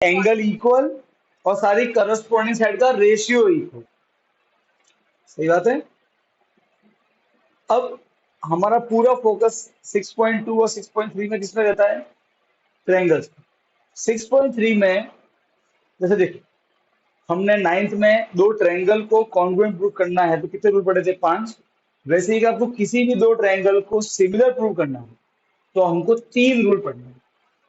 Angle equal और सारी corresponding side का रेशियो इक्वल। सही बात है। अब हमारा पूरा फोकस 6.2 और 6.3 में किसमें रहता है? ट्रायंगल्स। 6.3 में जैसे देखिए, हमने नाइन्थ में दो ट्रायंगल को कॉन्ग्रुएंट प्रूव करना है तो कितने रूल पढ़े थे? 5। वैसे ही आपको किसी भी दो ट्रायंगल को सिमिलर प्रूव करना है तो हमको 3 रूल पढ़ने हैं।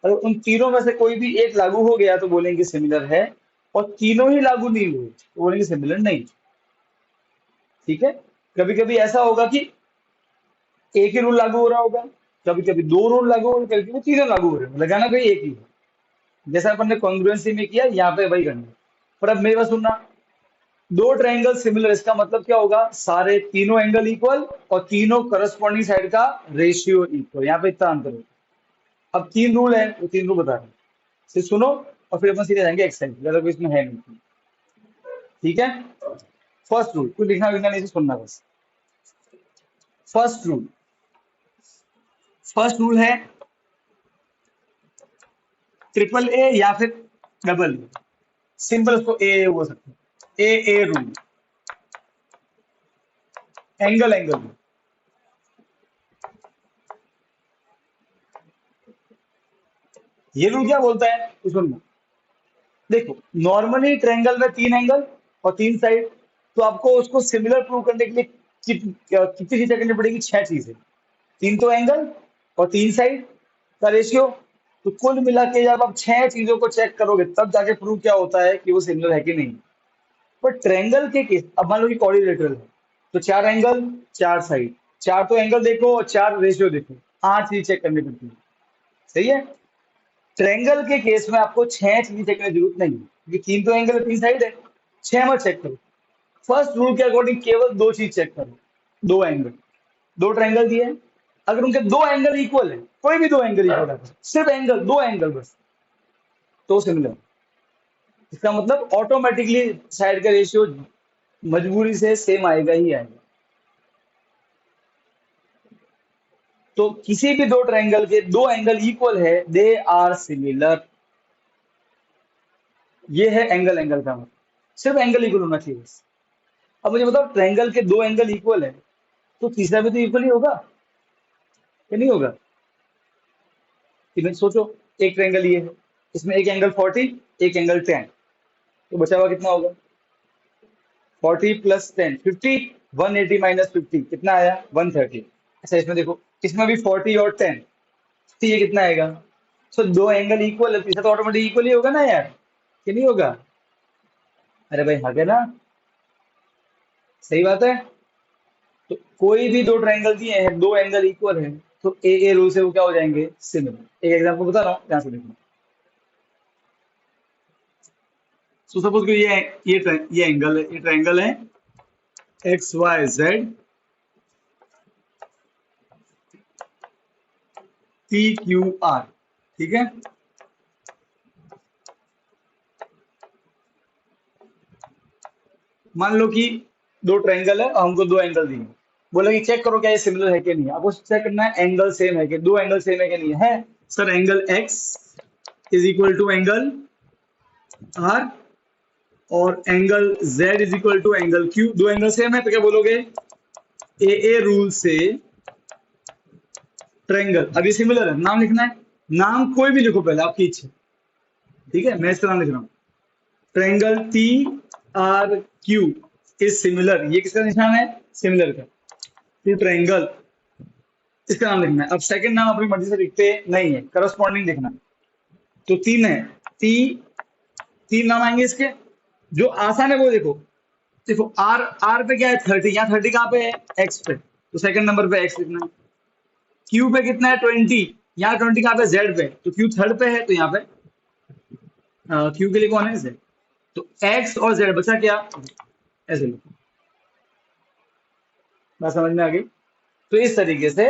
अगर उन तीनों में से कोई भी एक लागू हो गया तो बोलेंगे सिमिलर है, और तीनों ही लागू नहीं हुए तो बोलेंगे सिमिलर नहीं। ठीक है। कभी कभी ऐसा होगा कि एक ही रूल लागू हो रहा होगा, कभी कभी दो रूल लागू हो रहे, कभी कभी तीनों लागू हो रहे हैं, लगाना कोई एक ही है। जैसा अपन ने कॉन्ग्रुएंसी में किया, यहाँ पे वही करना है। पर अब मेरी बात सुनना, दो ट्रायंगल सिमिलर, इसका मतलब क्या होगा? सारे तीनों एंगल इक्वल और तीनों करस्पॉन्डिंग साइड का रेशियो इक्वल। यहाँ पे इतना अंतर होगा। अब 3 रूल है, वो 3 रूल बता रहे हैं, सिर्फ सुनो और फिर अपन सीधे जाएंगे एक्सरसाइज, ज्यादा कोई इसमें है नहीं। ठीक है। फर्स्ट रूल, कुछ लिखना विखना नहीं, सिर्फ सुनना बस। फर्स्ट रूल, फर्स्ट रूल है ट्रिपल ए या फिर डबल ए, सिंपल उसको ए बोल सकते हैं। ए रूल, एंगल एंगल रूल। ये रूल क्या बोलता है तो सुनना। देखो, नॉर्मली ट्रायंगल में 3 एंगल और 3 साइड, तो आपको उसको सिमिलर प्रूव करने के लिए कितनी चीजें करनी पड़ेगी? 6 चीजें। 3 तो एंगल और 3 साइड का रेशियो। तो कुल मिला के जब आप 6 चीजों को चेक करोगे तब जाके प्रूव क्या होता है कि वो सिमिलर है कि नहीं। पर ट्रायंगल के केस, अब मान लो कि क्वाड्रिलेटरल है तो 4 एंगल 4 साइड, 4 तो एंगल देखो और 4 रेशियो देखो, 8 चीज चेक करनी पड़ती है। सही है। ट्रायंगल के केस में आपको 6 चीजें चेक करने की जरूरत नहीं है, क्योंकि 3 तो एंगल है 3 साइड है। 6 मत चेक करो। फर्स्ट रूल के अकॉर्डिंग केवल 2 चीज चेक करो। 2 एंगल, 2 ट्रायंगल दिए हैं, अगर उनके 2 एंगल इक्वल है, कोई भी 2 एंगल इक्वल है, सिर्फ एंगल, 2 एंगल बस, तो सिमिलर। इसका मतलब ऑटोमेटिकली साइड का रेशियो मजबूरी से सेम आएगा ही आएगा। तो किसी भी दो ट्रायंगल के 2 एंगल इक्वल है, दे आर सिमिलर। ये है एंगल एंगल का मतलब, सिर्फ एंगल इक्वल होना चाहिए बस। अब मुझे बताओ, ट्रायंगल के 2 एंगल इक्वल है तो तीसरा भी तो इक्वल ही होगा या नहीं होगा? इमेज सोचो, एक ट्रायंगल ये है, इसमें एक एंगल 40, एक एंगल 10, तो बचा हुआ कितना होगा? 40 प्लस 10 50, 180 माइनस 50 कितना आया? 130। अच्छा, इसमें देखो, इसमें भी 40 और 10, तो ये कितना आएगा? सो दो एंगल इक्वल है, तीसरा तो ऑटोमेटिक इक्वल ही होगा ना यार, कि नहीं होगा? अरे भाई हाँ, क्या ना, सही बात है। तो कोई भी दो ट्रायंगल दिए हैं, 2 एंगल इक्वल है, तो ए रूल से वो क्या हो जाएंगे? सिमिलर। एक एग्जांपल बता रहा हूँ, ध्यान से देखना। सो सपोज कि ये एंगल है, ये ट्रायंगल है X Y Z P Q R. ठीक है। मान लो कि दो ट्रायंगल है और हमको 2 एंगल दिए, बोला कि चेक करो क्या ये सिमिलर है कि नहीं। आपको चेक करना है एंगल सेम है कि, 2 एंगल सेम है कि नहीं है। Sir angle X is equal to angle R और angle Z is equal to angle Q, 2 angle same है तो क्या बोलोगे? ए रूल से ट्रायंगल, अब ये सिमिलर है, नाम लिखना है, नाम कोई भी लिखो पहले, आपकी इच्छा। ठीक है, मैं इसका नाम लिख रहा हूँ, triangle T R Q is similar. ये किसका निशान है? सिमिलर का। टू ट्रायंगल, इसका नाम लिखना है। अब सेकंड नाम अपनी मर्जी से लिखते नहीं है, करस्पॉन्डिंग लिखना। तो 3 है, टी, 3 नाम आएंगे इसके। जो आसान है वो देखो, देखो आर, आर पे क्या है? 30, यहाँ 30 कहाँ पे है? एक्स पे, तो सेकंड नंबर पे एक्स लिखना है। क्यू पे कितना है? 20, यहाँ 20 कहाँ पे? जेड पे, तो क्यू थर्ड पे है, तो यहाँ पे क्यू के लिए कौन है? जेड। तो एक्स और जेड बचा क्या? ऐसे लिखो। बात समझ में आ गई? तो इस तरीके से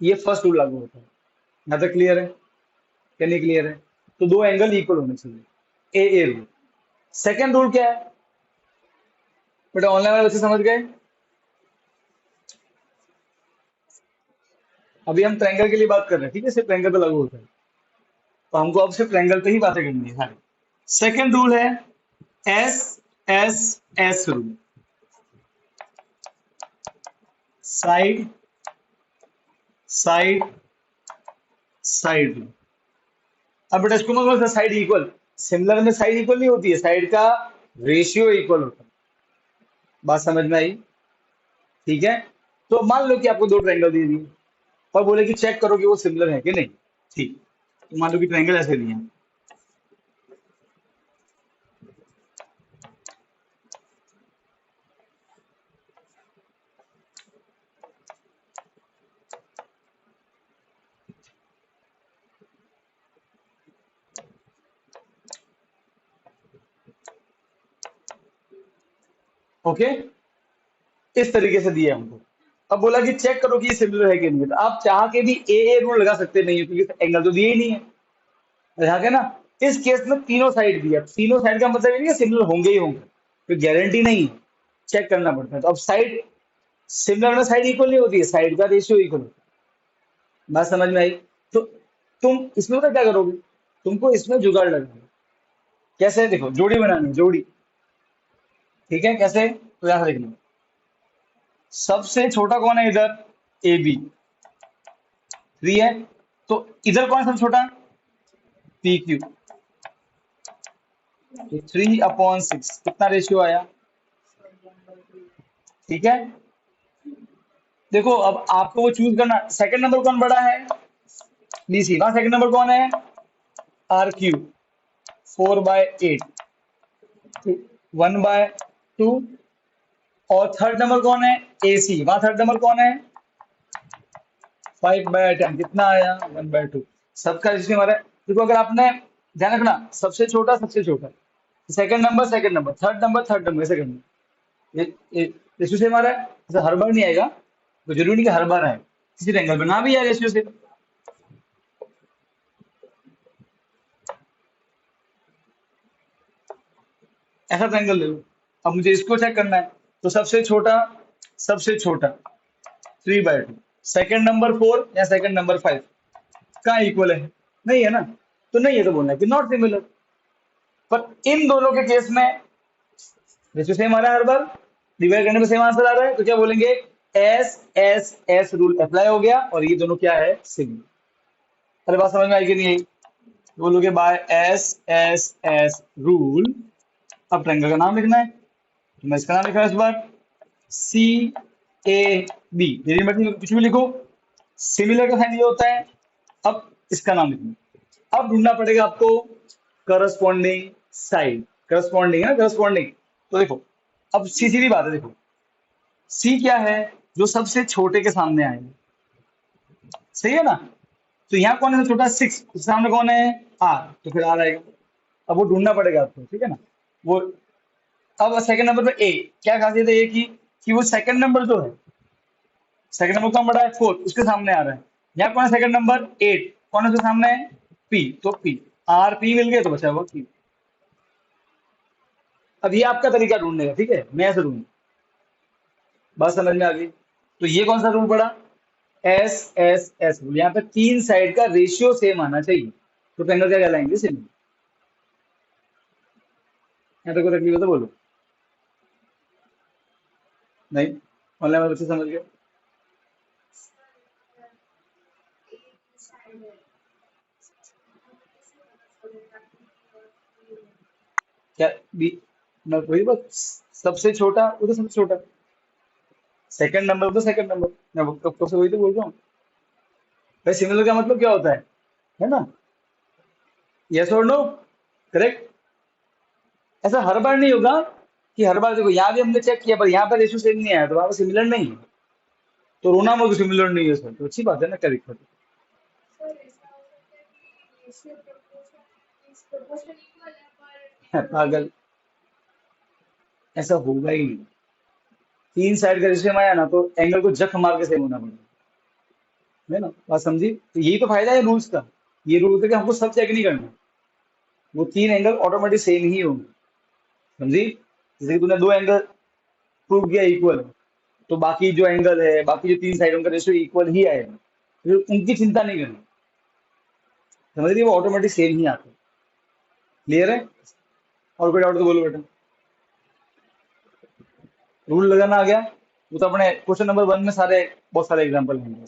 ये फर्स्ट रूल लागू होता है। यहाँ तक क्लियर है? क्या नहीं क्लियर है? तो 2 एंगल इक्वल होने चाहिए, ए रूल। सेकंड रूल क्या है बेटा? ऑनलाइन वाले बच्चे समझ गए? अभी हम ट्रायंगल के लिए बात कर रहे हैं, ठीक है, सिर्फ ट्रायंगल पे लागू होता है। तो हमको अब सिर्फ ट्रायंगल पे ही बातें करनी है सारी। सेकंड रूल है S S S rule, side side side rule. अब बेटा इसको मत बोलते साइड इक्वल, सिमिलर में साइड इक्वल नहीं होती है, साइड का रेशियो इक्वल होता है। बात समझ में आई? ठीक है। तो मान लो कि आपको दो ट्रायंगल दे दिए और बोले कि चेक करो कि वो सिमिलर है कि नहीं। ठीक, तो मान लो कि ट्रायंगल ऐसे दिए हैं। ओके, इस तरीके से दिया हमको। अब बोला कि चेक करो कि ये सिमिलर है कि नहीं है। तो आप चाह के भी ए रूल लगा सकते नहीं हो क्योंकि एंगल तो दिए ही नहीं है, यहाँ के ना। इस केस में तीनों साइड दिया, तीनों साइड का मतलब ये नहीं सिमिलर होंगे ही होंगे, कोई गारंटी नहीं है, चेक करना पड़ता है। तो अब साइड सिमिलर में साइड इक्वल नहीं होती है, साइड का रेशियो इक्वल होता है। बात समझ में आई? तो तुम इसमें पता क्या करोगे, तुमको इसमें जुगाड़ लगाना है। कैसे? देखो, जोड़ी बनानी है, जोड़ी। ठीक है, कैसे? तो यहां से देखना, सबसे छोटा कौन है इधर? ए बी, 3 है। तो इधर कौन है सबसे छोटा? P Q. तो 3/6 कितना रेशियो आया? ठीक है। देखो अब आपको वो चूज करना, सेकंड नंबर कौन बड़ा है? B C. वहां सेकंड नंबर कौन है? R Q, 4/8, 1/2। और थर्ड नंबर कौन है? ए सी। वहां थर्ड नंबर कौन है? 5/10, कितना आया? 1/2। सबका रेशियो हमारा, देखो अगर आपने ध्यान रखना, सबसे छोटा सबसे छोटा, second number, third number, second number, ये रेशियो से हमारा ऐसा हर बार नहीं आएगा, तो जरूरी नहीं कि हर बार आए, किसी एंगल बना भी आए रेशियो से। ऐसा ट्रायंगल ले लो। अब मुझे इसको चेक करना है, तो सबसे छोटा 3/2, सेकंड नंबर 4 या सेकंड नंबर 5, कहाँ इक्वल है? नहीं है ना, तो नहीं है तो बोलना है कि नॉट सिमिलर। पर इन दोनों के केस में रेशियो सेम आ रहा है, हर बार डिवाइड करने में सेम आंसर आ रहा है, तो क्या बोलेंगे? S S S rule apply हो गया और ये दोनों क्या है? सिमिलर। अरे बात समझ में आई कि नहीं आई? बोलोगे by S S S rule. अब ट्रायंगल का नाम लिखना है, तो मैं इसका नाम लिखा है इस बार सी ए बी, मेरी मर्जी कुछ भी लिखो, सिमिलर का साइन ये होता है। अब इसका नाम लिखना, अब ढूंढना पड़ेगा आपको करस्पॉन्डिंग साइड, करस्पॉन्डिंग है ना, करस्पॉन्डिंग। तो देखो, अब सीधी बात है, देखो सी क्या है? जो सबसे छोटे के सामने आएगा, सही है ना। तो यहाँ कौन है सबसे छोटा? 6, उसके सामने कौन है? आर, तो फिर आर आएगा। अब वो ढूंढना पड़ेगा आपको, ठीक है ना। वो अब सेकंड नंबर पे ए, क्या खासियत है ये कि वो सेकंड नंबर जो है, सेकंड नंबर कौन बड़ा है? 4, उसके सामने आ रहा है। यहाँ कौन है सेकंड नंबर? 8, कौन है उसके सामने? पी, तो पी, आर पी मिल गए तो बचा हुआ पी। अब ये आपका तरीका ढूंढने का, ठीक है, मैं ऐसे ढूंढ, बात समझ में आ गई? तो ये कौन सा रूल पड़ा? S S S rule. यहाँ पे तीन साइड का रेशियो सेम आना चाहिए, तो ट्रायंगल क्या कहलाएंगे? सेम। यहाँ तक कोई तकलीफ है तो बोलो। नहीं, ऑनलाइन वाले बच्चे समझ गए? क्या बी? मैं वही बात, सबसे छोटा वो तो सबसे छोटा, सेकंड नंबर वो तो सेकंड नंबर, मैं कब से वही तो बोल रहा हूँ भाई। सिमिलर का मतलब क्या होता है ना? यस और नो, करेक्ट। ऐसा हर बार नहीं होगा कि हर बार, देखो यहाँ भी हमने चेक किया पर यहाँ पर रेशियो सेम नहीं आया, तो वहां पर सिमिलर नहीं है, तो रोना मत, सिमिलर नहीं है सर, तो अच्छी बात है ना, करेक्ट है। पागल, ऐसा होगा ही नहीं। तीन साइड का रेशियो आया ना, तो एंगल को जख मार के सेम होना पड़ेगा, है ना। बात समझी? तो यही तो फायदा है रूल्स का। ये रूल होता है कि हमको सब चेक नहीं करना, वो तीन एंगल ऑटोमेटिक सेम ही होंगे। समझी? जैसे कि तूने दो एंगल प्रूव किया इक्वल, तो बाकी जो एंगल है, बाकी जो तीन साइडों का रेशियो इक्वल ही आएगा, तो उनकी चिंता नहीं करनी। समझ रही है, वो ऑटोमेटिक सेम ही आता है। क्लियर है? और कोई डाउट तो बोलो बेटा। रूल लगाना आ गया? वो तो अपने क्वेश्चन नंबर 1 में सारे बहुत सारे एग्जांपल हैं।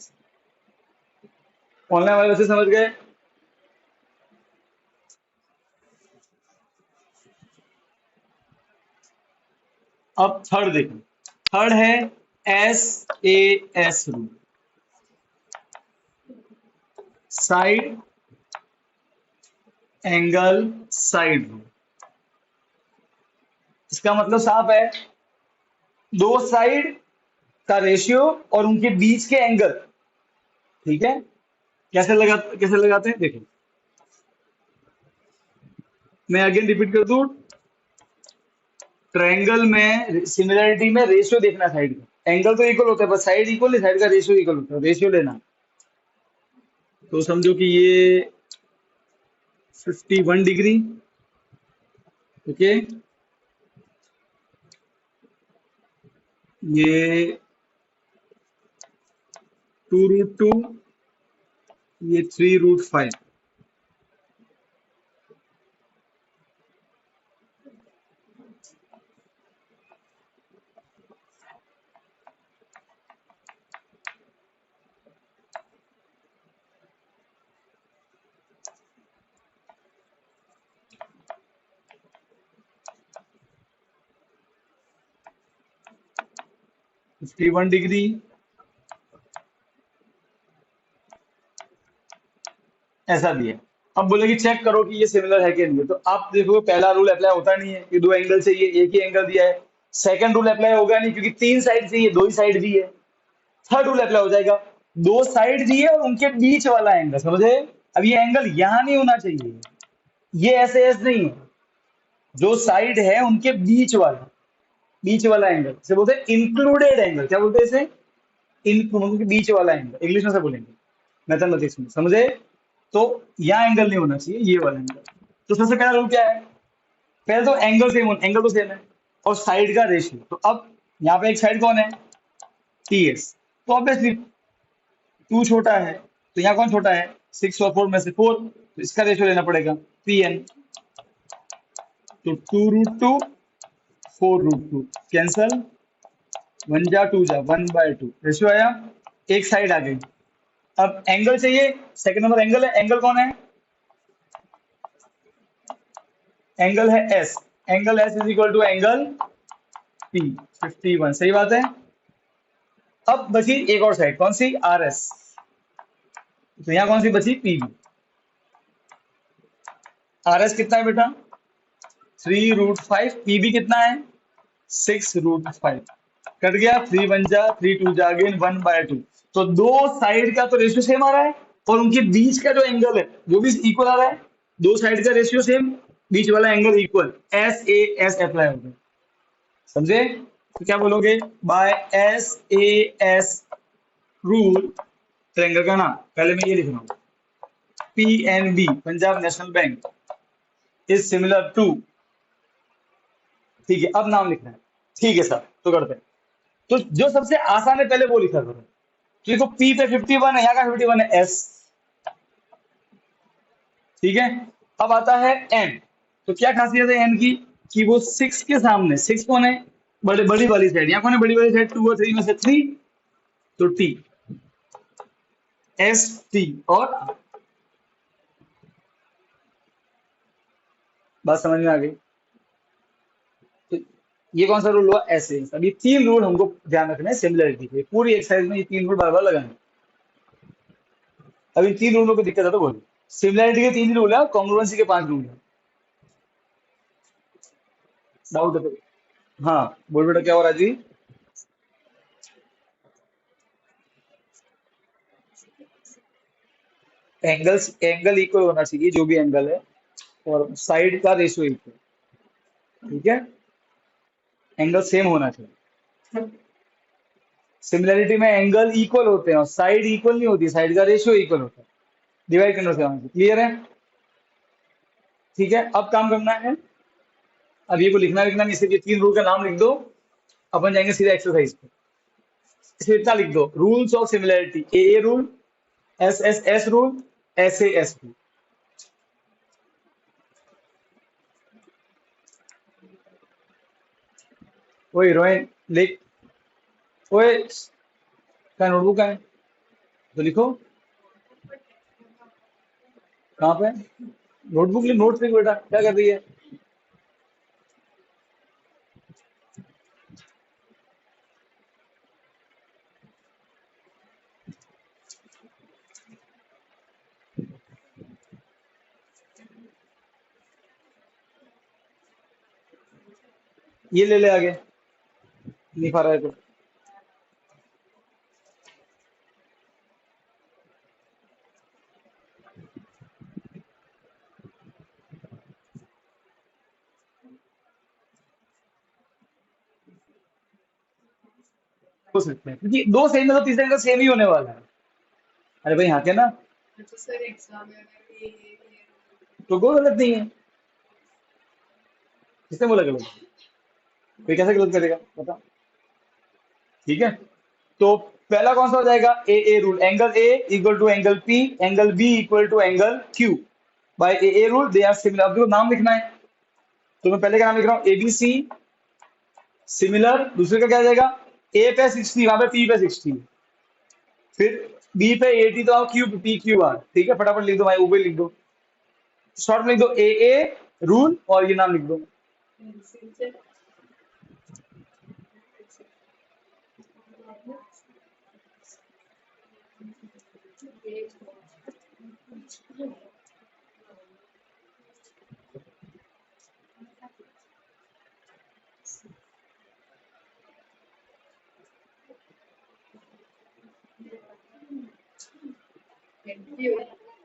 ऑनलाइन वाले बच्चे समझ गए? अब थर्ड देखो, थर्ड है S A S rule, side angle side rule. इसका मतलब साफ है, दो साइड का रेशियो और उनके बीच के एंगल। ठीक है? कैसे लगाते हैं देखो, मैं अगेन रिपीट कर दूं, ट्रायंगल में सिमिलरिटी में रेशियो देखना साइड का, एंगल तो इक्वल होता है बस साइड इक्वल नहीं, साइड का रेशियो इक्वल होता है, रेशियो लेना। तो समझो कि ये 51 डिग्री, ओके, ये 2√2, ये 3√5। फिफ्टी वन डिग्री, ऐसा दिया। अब बोले कि चेक करो कि ये सिमिलर है कि नहीं है। तो आप देखो, पहला रूल अप्लाई होता नहीं है कि दो एंगल चाहिए, एक ही एंगल दिया है। सेकंड रूल अप्लाई होगा नहीं क्योंकि तीन साइड चाहिए, दो ही साइड दी है। थर्ड रूल अप्लाई हो जाएगा, दो साइड दिए और उनके बीच वाला एंगल, समझे? अब ये एंगल यहां नहीं होना चाहिए, ये ऐसे ऐसे नहीं है, जो साइड है उनके बीच वाला एंगल से बोलते हैं इंक्लूडेड एंगल। क्या बोलते हैं इसे? इन के बीच वाला एंगल, इंग्लिश में से बोलेंगे मैथमेटिक्स में, समझे? तो यहाँ एंगल नहीं होना चाहिए, ये वाला एंगल। तो सबसे पहला रूल क्या है? पहले तो एंगल तो सेम है, और साइड का रेशियो। तो अब यहाँ पे एक साइड कौन है? T S. तो ऑब्वियसली टू छोटा है, तो यहाँ कौन छोटा है? 6 और 4 में से 4, तो इसका रेशियो लेना पड़ेगा पी एन। तो 2√2 4√2 कैंसल, 1 जा 2 जा 1/2 रेशियो आया, एक साइड आ गई। अब एंगल चाहिए, सेकंड नंबर एंगल है, एंगल कौन है? एंगल है S, angle S is equal to angle P, 51। सही बात है। अब बची एक और साइड, कौन सी? R S. तो यहाँ कौन सी बची? P B. आर एस कितना है बेटा? 3√5। पी बी कितना है? 6√5। कट गया, 3 1 जा 3 2 जा अगेन 1/2। तो दो साइड का तो रेशियो सेम आ रहा है, और उनके बीच का जो एंगल है वो भी इक्वल आ रहा है। दो साइड का रेशियो सेम, बीच वाला angle equal, S A S apply होगा। समझे? तो क्या बोलोगे? By S A S rule, triangle का नाम पहले मैं ये लिख रहा हूँ, P N B Punjab National Bank is similar to. ठीक है, अब नाम लिखना है। ठीक है सर, तो करते हैं। तो जो सबसे आसान है पहले वो लिखा करो। तो देखो, पी पे 51 है, यहाँ का 51 है, एस। ठीक है, अब आता है एन। तो क्या खासियत है एन की? कि वो 6 के सामने, 6 कौन है? बड़ी वाली साइड। यहाँ कौन है बड़ी वाली साइड? 2 और 3 में से 3, तो टी, एस टी। और बात समझ में आ गई? तो ये कौन सा रूल हुआ? ऐसे। अब ये तीन रूल हमको ध्यान रखना है सिमिलरिटी के, पूरी एक्सरसाइज में ये तीन रूल बार बार लगाने। अब इन तीन रूलों को दिक्कत है तो बोलो। सिमिलरिटी के तीन रूल है, कॉन्ग्रुएंसी के 5 रूल है। डाउट है तो हाँ बोल बेटा, क्या हो रहा है जी? एंगल इक्वल होना चाहिए, जो भी एंगल है, और साइड का रेशियो इक्वल। ठीक है, एंगल सेम होना चाहिए। सिमिलरिटी में एंगल इक्वल होते हैं और साइड इक्वल नहीं होती, साइड का रेशियो इक्वल होता है, डिवाइड करने से। क्लियर है? ठीक है, अब काम करना है। अब ये को लिखना लिखना नहीं, सिर्फ ये तीन रूल का नाम लिख दो, अपन जाएंगे सीधा एक्सरसाइज पे। इसमें इतना लिख दो, rules of similarity, a rule, S S S rule, S A S rule. ओए हीरोइन लिख। ओए क्या नोटबुक है तो लिखो। कहाँ पे? नोटबुक लिख, नोट्स लिख बेटा, क्या कर रही है? ये ले ले आगे, नहीं पा रहा है तो। हो सकते हैं क्योंकि दो सेम है तो तीसरे का सेम ही होने वाला है। अरे भाई हाँ के ना, तो कोई गलत नहीं है। किसने बोला गलत? कोई कैसे गलत करेगा बता। ठीक है, तो पहला कौन सा हो जाएगा? A A rule, angle A equal to angle P, angle B equal to angle Q by A A rule they are similar. अब देखो नाम लिखना है, तो मैं पहले का नाम लिख रहा हूँ एबीसी सिमिलर। दूसरे का क्या आ जाएगा? ए पे 60, वहां पे पी पे 60, फिर बी पे 80, तो आप क्यू पी क्यू आर। ठीक है, फटाफट लिख दो भाई, ऊपर लिख दो, शॉर्ट में लिख दो ए ए रूल और ये नाम लिख दो।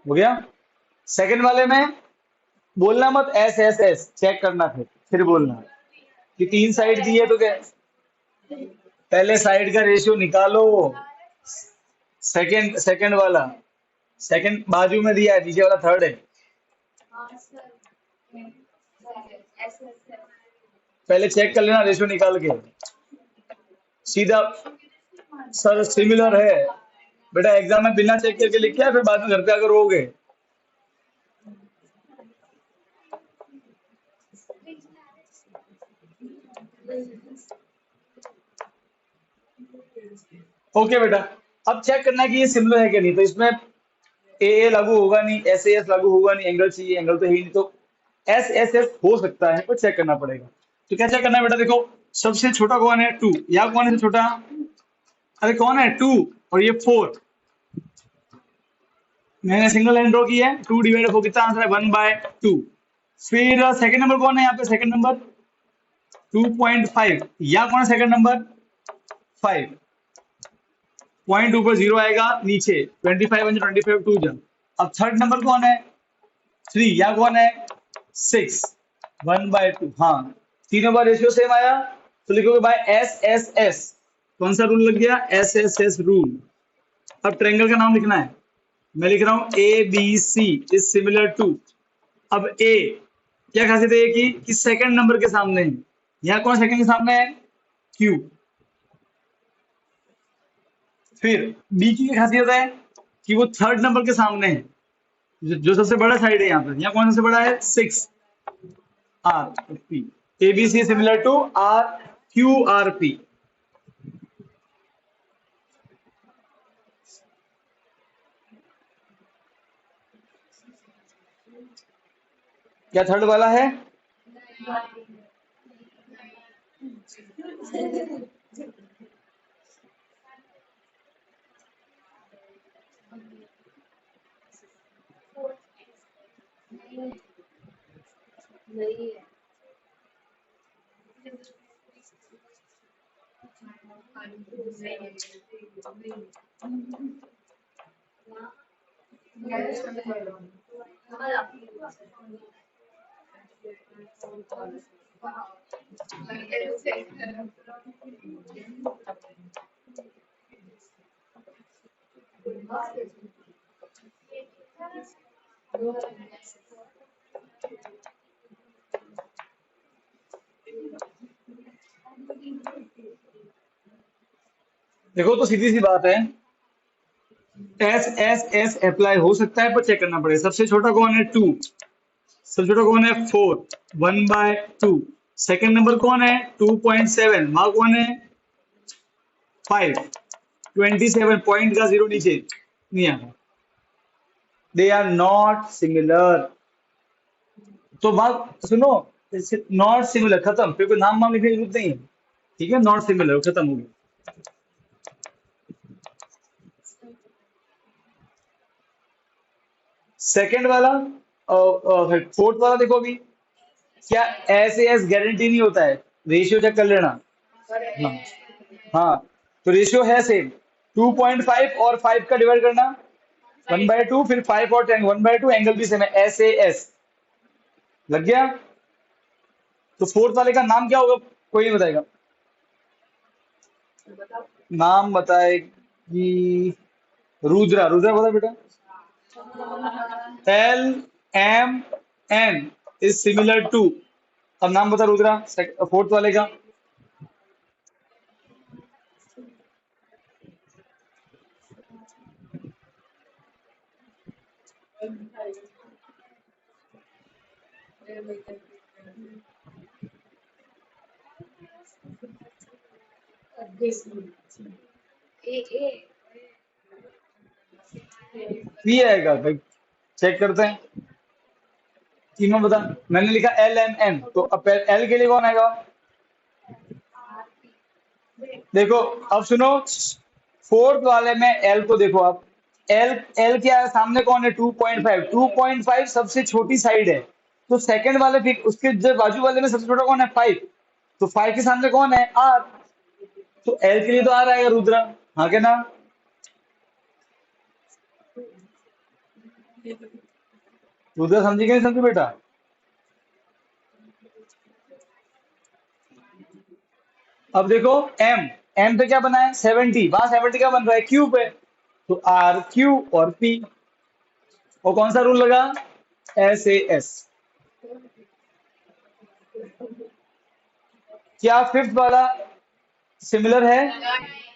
हो गया? सेकंड वाले में बोलना मत एस एस एस, चेक करना, फिर बोलना कि तीन साइड दी है तो क्या। पहले साइड का रेशियो निकालो। सेकंड सेकंड वाला, सेकंड बाजू में दिया है, नीचे वाला थर्ड है। पहले चेक कर लेना रेशियो निकाल के सीधा। सर सिमिलर है बेटा, एग्जाम में बिना चेक करके लिखा है, फिर बाद में घर पे अगर रोगे। ओके बेटा, अब चेक करना है कि ये सिमिलर है कि नहीं। तो इसमें ए लागू होगा नहीं, एस एस लागू होगा नहीं, एंगल चाहिए, एंगल तो है ही नहीं, तो एस एस एस हो सकता है, पर चेक करना पड़ेगा। तो क्या चेक करना है बेटा? देखो सबसे छोटा कौन है? टू। या कौन है छोटा? अरे कौन है? टू। और ये फोर। मैंने सिंगल लाइन ड्रॉ की है, टू डिवाइड फोर कितना आंसर है? 1/2। फिर सेकंड नंबर कौन है यहाँ पे? Second number 2.5। या कौन है सेकंड नंबर? 5। पॉइंट ऊपर जीरो आएगा, नीचे 25 25 टू जा। अब थर्ड नंबर कौन है? 3। या कौन है? 6। 1/2। हाँ, तीनों बार रेशियो सेम आया, तो लिखोगे बाय एस एस एस। कौन सा रूल लग गया? S S S rule. अब ट्रायंगल का नाम लिखना है, मैं लिख रहा हूं A B C is similar to. अब ए क्या खासियत है कि सेकंड नंबर के सामने है। यहाँ कौन सेकंड के सामने है? क्यू। फिर बी की क्या खासियत है कि वो थर्ड नंबर के सामने है, जो सबसे बड़ा साइड है यहाँ पर। यहाँ कौन सबसे बड़ा है? 6 R P. A B C similar to R Q R P. क्या थर्ड वाला है? देखो तो सीधी सी बात है, एस एस एस अप्लाई हो सकता है, पर चेक करना पड़ेगा। सबसे छोटा कौन है? 2। सबसे छोटा कौन है? 4। 1/2। सेकंड नंबर कौन है 2.7, वहां कौन है 5, 27 पॉइंट का जीरो नीचे नहीं आता, दे आर नॉट सिमिलर। तो बात सुनो, नॉट सिमिलर खत्म, फिर कोई नाम वाम लिखने की जरूरत नहीं है, ठीक है, नॉट सिमिलर खत्म हो गया। सेकंड वाला फोर्थ वाला देखो अभी, क्या एस ए एस गारंटी नहीं होता है, रेशियो चेक कर लेना। हाँ हाँ, तो रेशियो है सेम, 2.5 और 5 का डिवाइड करना 1/2, फिर 5 और 10 1/2, एंगल भी सेम है, एस ए एस लग गया। तो फोर्थ वाले का नाम क्या होगा, कोई नहीं बताएगा, नाम बताएगी रुद्रा, रुद्रा बता बेटा। L M N is similar to, अब नाम बता रुद्रा फोर्थ वाले का। पी आएगा भाई, चेक करते हैं, तीनों बता। मैंने लिखा एल एम एन, तो अब एल के लिए कौन आएगा, देखो अब सुनो, फोर्थ वाले में एल को देखो आप, एल एल क्या है सामने कौन है 2.5, 2.5 सबसे छोटी साइड है, तो सेकंड वाले फिर उसके जो बाजू वाले में सबसे छोटा कौन है 5, तो 5 के सामने कौन है आर, तो एल के लिए तो आर आएगा रुद्रा, हाँ क्या ना। रुद्रा समझी कि नहीं समझी बेटा। अब देखो एम, एम पे क्या बना है 70, वहां 70 का बन रहा है क्यू पे, तो आर क्यू और पी, और कौन सा रूल लगा, एस ए एस। क्या फिफ्थ वाला सिमिलर है,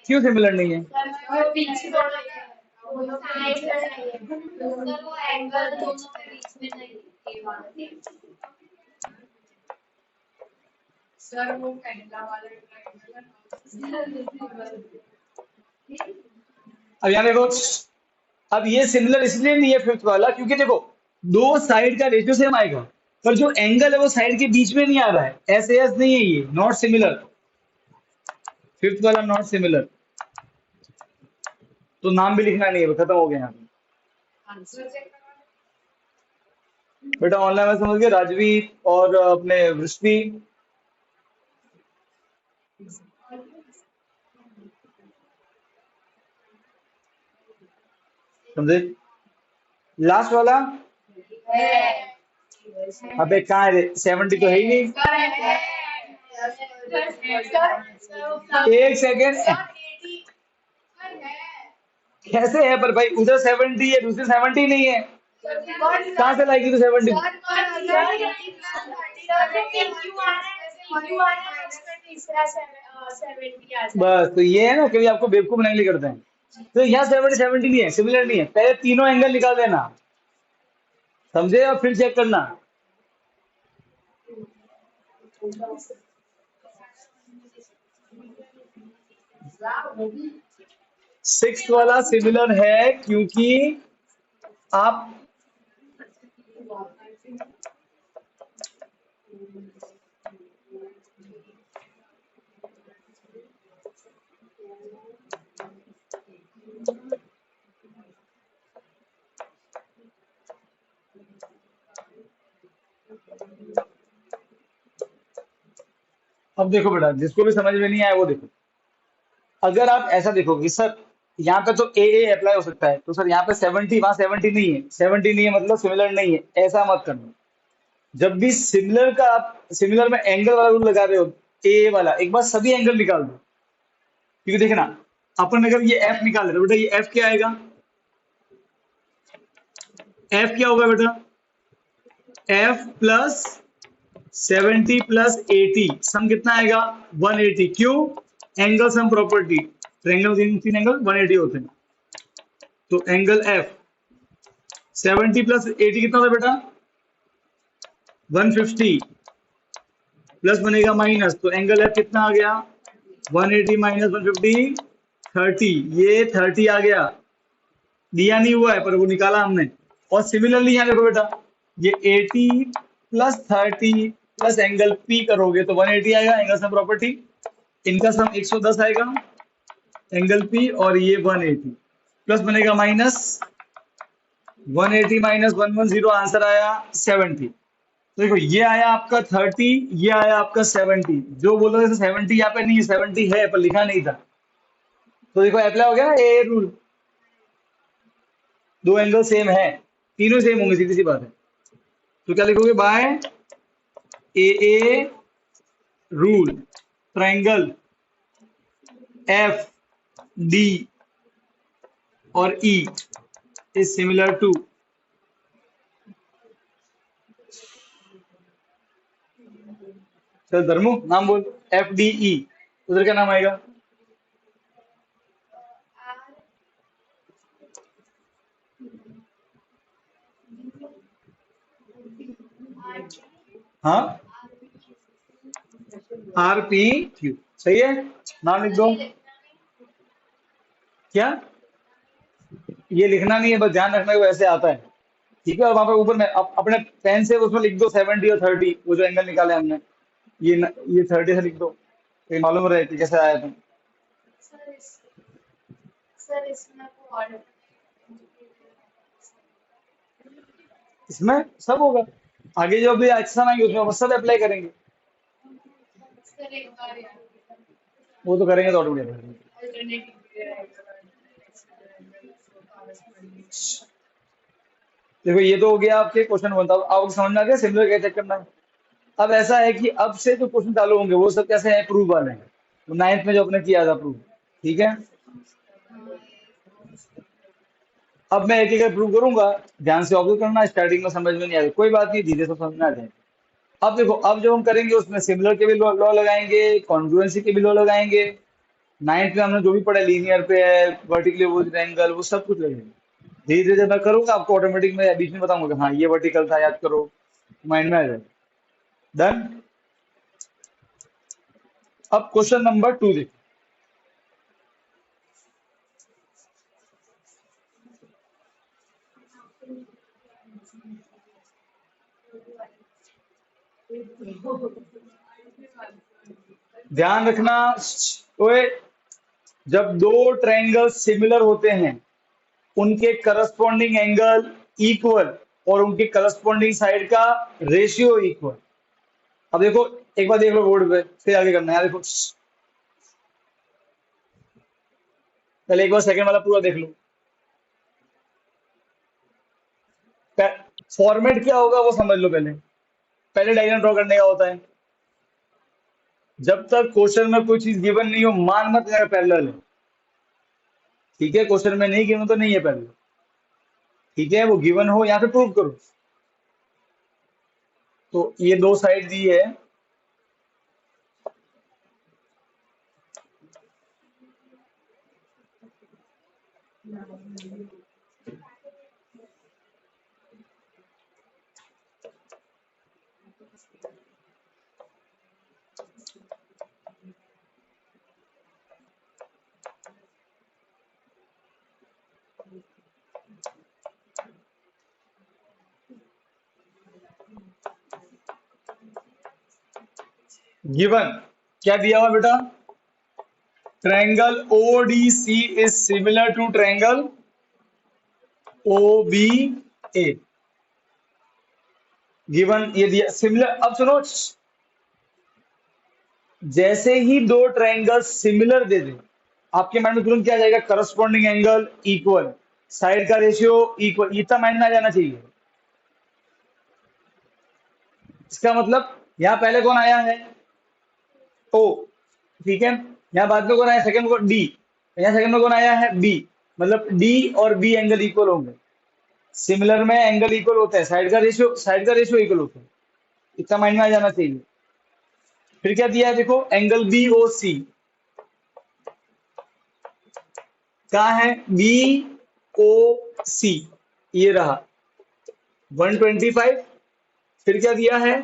क्यों सिमिलर नहीं है, अब यहाँ देखो, अब ये सिमिलर इसलिए नहीं है फिफ्थ वाला क्योंकि देखो दो साइड का रेशियो सेम आएगा, पर जो एंगल है वो साइड के बीच में नहीं आ रहा है, एस एस नहीं है, ये नॉट सिमिलर, फिफ्थ वाला नॉट सिमिलर, तो नाम भी लिखना नहीं है, खत्म हो गया यहाँ पे। बेटा ऑनलाइन में समझ गए, राजवीर और अपने वृष्टि समझे। लास्ट वाला, अबे कहाँ है, 70 तो है ही नहीं, एक सेकेंड, कैसे है पर भाई, उधर 70 है दूसरी 70 नहीं है, कहाँ से लाएगी तो 70, बस तो ये है ना, कभी आपको बेवकूफ नहीं करते हैं, तो यहाँ 70 नहीं है, सिमिलर नहीं है, पहले तीनों एंगल निकाल देना, समझे, और फिर चेक करना। सिक्स वाला सिमिलर है क्योंकि आप, अब देखो बेटा, जिसको भी समझ में नहीं आया वो देखो, अगर आप ऐसा देखोगे सर यहाँ पे तो ए अप्लाई हो सकता है, तो सर यहाँ पे 70, वहां 70 नहीं है, 70 नहीं है मतलब सिमिलर नहीं है, ऐसा मत करना। जब भी सिमिलर का आप सिमिलर में एंगल वाला रूल लगा रहे हो, ए वाला, एक बार सभी एंगल निकाल दो, क्योंकि देखना, अपन अगर ये एफ निकाल रहे, बेटा ये एफ क्या आएगा, एफ क्या होगा बेटा, एफ प्लस 70 प्लस 80, सम कितना आएगा 180, क्यों, एंगल सम प्रॉपर्टी, ट्रायंगल तीन एंगल 180 होते हैं, तो एंगल एफ 70 प्लस 80 कितना होता है बेटा 150, प्लस बनेगा माइनस, तो एंगल एफ कितना आ गया 180 माइनस 150 30, ये 30 आ गया, दिया नहीं हुआ है पर वो निकाला हमने। और सिमिलरली यहाँ देखो बेटा, ये 80 प्लस 30 प्लस एंगल पी करोगे तो 180 आएगा, एंगल सम प्रॉपर्टी, इनका सम 110 आएगा एंगल पी, और ये 180 प्लस बनेगा माइनस 180 माइनस 110, आंसर आया 70। तो देखो ये आया आपका 30, ये आया आपका 70, जो बोल रहे थे 70 यहाँ पे नहीं, 70 है पर लिखा नहीं था, तो देखो अप्लाई हो गया ना ए रूल, दो एंगल सेम है, तीनों सेम होंगे, सीधी सी बात है। तो क्या लिखोगे, bye a rule triangle F D और ई इज सिमिलर टू, चल धर्मू नाम बोल, एफ डी ई, उधर क्या नाम आएगा, हाँ आर पी क्यू, सही है, नाम लिख दो। क्या, ये लिखना नहीं है, बस ध्यान रखना है वो ऐसे आता है, ठीक है। और वहां पे ऊपर में अपने पेन से उसमें लिख दो 70 और 30, वो जो एंगल निकाले हमने, ये 30 से लिख दो, तो मालूम रहे कि कैसे आया था। इसमें सब होगा, आगे जो भी एक्शन आएंगे उसमें सब अप्लाई करेंगे, वो तो करेंगे तो ऑटोमेटिक। देखो ये तो हो गया आपके क्वेश्चन वन, अब आपको समझ में आ गया सिमिलर कैसे चेक करना है। अब ऐसा है कि अब से जो क्वेश्चन चालू होंगे वो सब कैसे हैं, प्रूफ वाले हैं, तो नाइन्थ में जो अपने किया था प्रूफ, ठीक है। अब मैं एक एक प्रूव करूंगा, ध्यान से ऑब्जर्व करना, स्टार्टिंग में समझ में नहीं आएगा कोई बात नहीं, धीरे से समझ में आ जाएगा। अब देखो, अब जो हम करेंगे उसमें सिमिलर के भी लॉ लगाएंगे, कॉन्ग्रुएंसी के भी लॉ लगाएंगे, नाइन्थ में हमने जो भी पढ़ा लीनियर पे है, वर्टिकली अपोजिट एंगल, वो सब कुछ लगेगा। धीरे धीरे जब मैं करूंगा आपको ऑटोमेटिक में बीच में बताऊंगा कि हाँ ये वर्टिकल था, याद करो, माइंड में आ जाए। डन। अब क्वेश्चन नंबर 2 देखो, ध्यान रखना, ओए, जब दो ट्रायंगल सिमिलर होते हैं, उनके करस्पॉन्डिंग एंगल इक्वल और उनके करस्पॉन्डिंग साइड का रेशियो इक्वल। अब देखो, एक बार देख लो बोर्ड पे, फिर आगे करना है, देखो पहले एक बार सेकंड वाला पूरा देख लो। फॉर्मेट क्या होगा वो समझ लो, पहले पहले डायग्राम ड्रॉ करने का होता है। जब तक क्वेश्चन में कोई चीज गिवन नहीं हो, मान मत लेना पैरेलल है, ठीक है, क्वेश्चन में नहीं गिवन तो नहीं है पैरेलल, ठीक है, वो गिवन हो यहाँ पे प्रूव करो। तो ये दो साइड दी है, गिवन क्या दिया हुआ बेटा, triangle ODC is similar to triangle OBA, given ये दिया सिमिलर। अब सुनो, जैसे ही दो ट्रायंगल सिमिलर दे दे, आपके माइंड में तुरंत क्या आ जाएगा, करस्पॉन्डिंग एंगल इक्वल, साइड का रेशियो इक्वल, इतना माइंड में आ जाना चाहिए। इसका मतलब यहाँ पहले कौन आया है, ओ, ठीक है, यहाँ बाद में कौन आया सेकंड को, डी, यहाँ सेकंड में कौन आया है, बी, मतलब डी और बी एंगल इक्वल होंगे। सिमिलर में एंगल इक्वल होते हैं, साइड का रेशियो इक्वल होता है, इतना माइंड में आ जाना चाहिए। फिर क्या दिया है देखो, एंगल बी ओ सी, कहा है बी ओ सी, ये रहा 125। फिर क्या दिया है,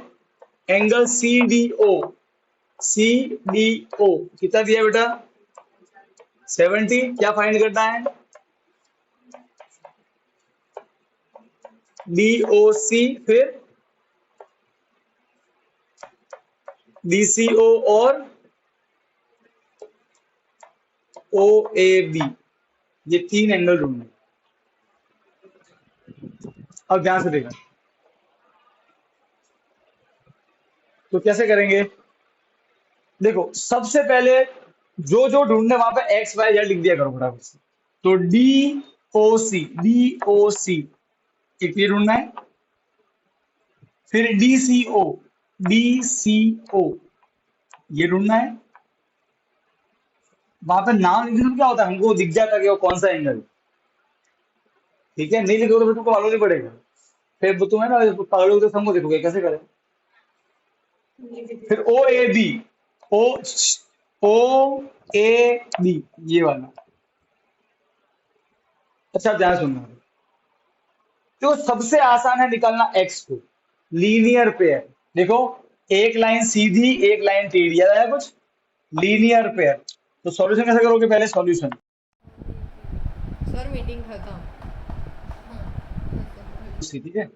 angle C D O, C D O कितना दिया बेटा 70। क्या फाइंड करना है डी ओ सी, फिर डी सी ओ और ओ ए बी, ये तीन एंगल ढूंढने। अब ध्यान से देखा तो कैसे करेंगे, देखो सबसे पहले जो जो ढूंढने वहां पे एक्स वाई जेड लिख दिया करो फटाफट से। तो डी ओ सी एक ये ढूंढना है, फिर डी सी ओ ये ढूंढना है। वहां पे नाम लिखने से क्या होता है, हमको दिख जाता है कि वो कौन सा एंगल है। ठीक है, नहीं लिखोगे तो फिर तुमको मालूम नहीं पड़ेगा, फिर वो तुम्हें ना पागलों के हमको देखोगे कैसे करें। फिर ओ A B, O O A B ये वाला। अच्छा ध्यान सुनना, तो सबसे आसान है निकालना एक्स को, लीनियर पेयर। देखो एक लाइन सीधी एक लाइन टेढ़ी, याद आया कुछ, लीनियर पेयर। तो सॉल्यूशन कैसे करोगे, पहले सॉल्यूशन सर मीटिंग खत्म। ठीक है।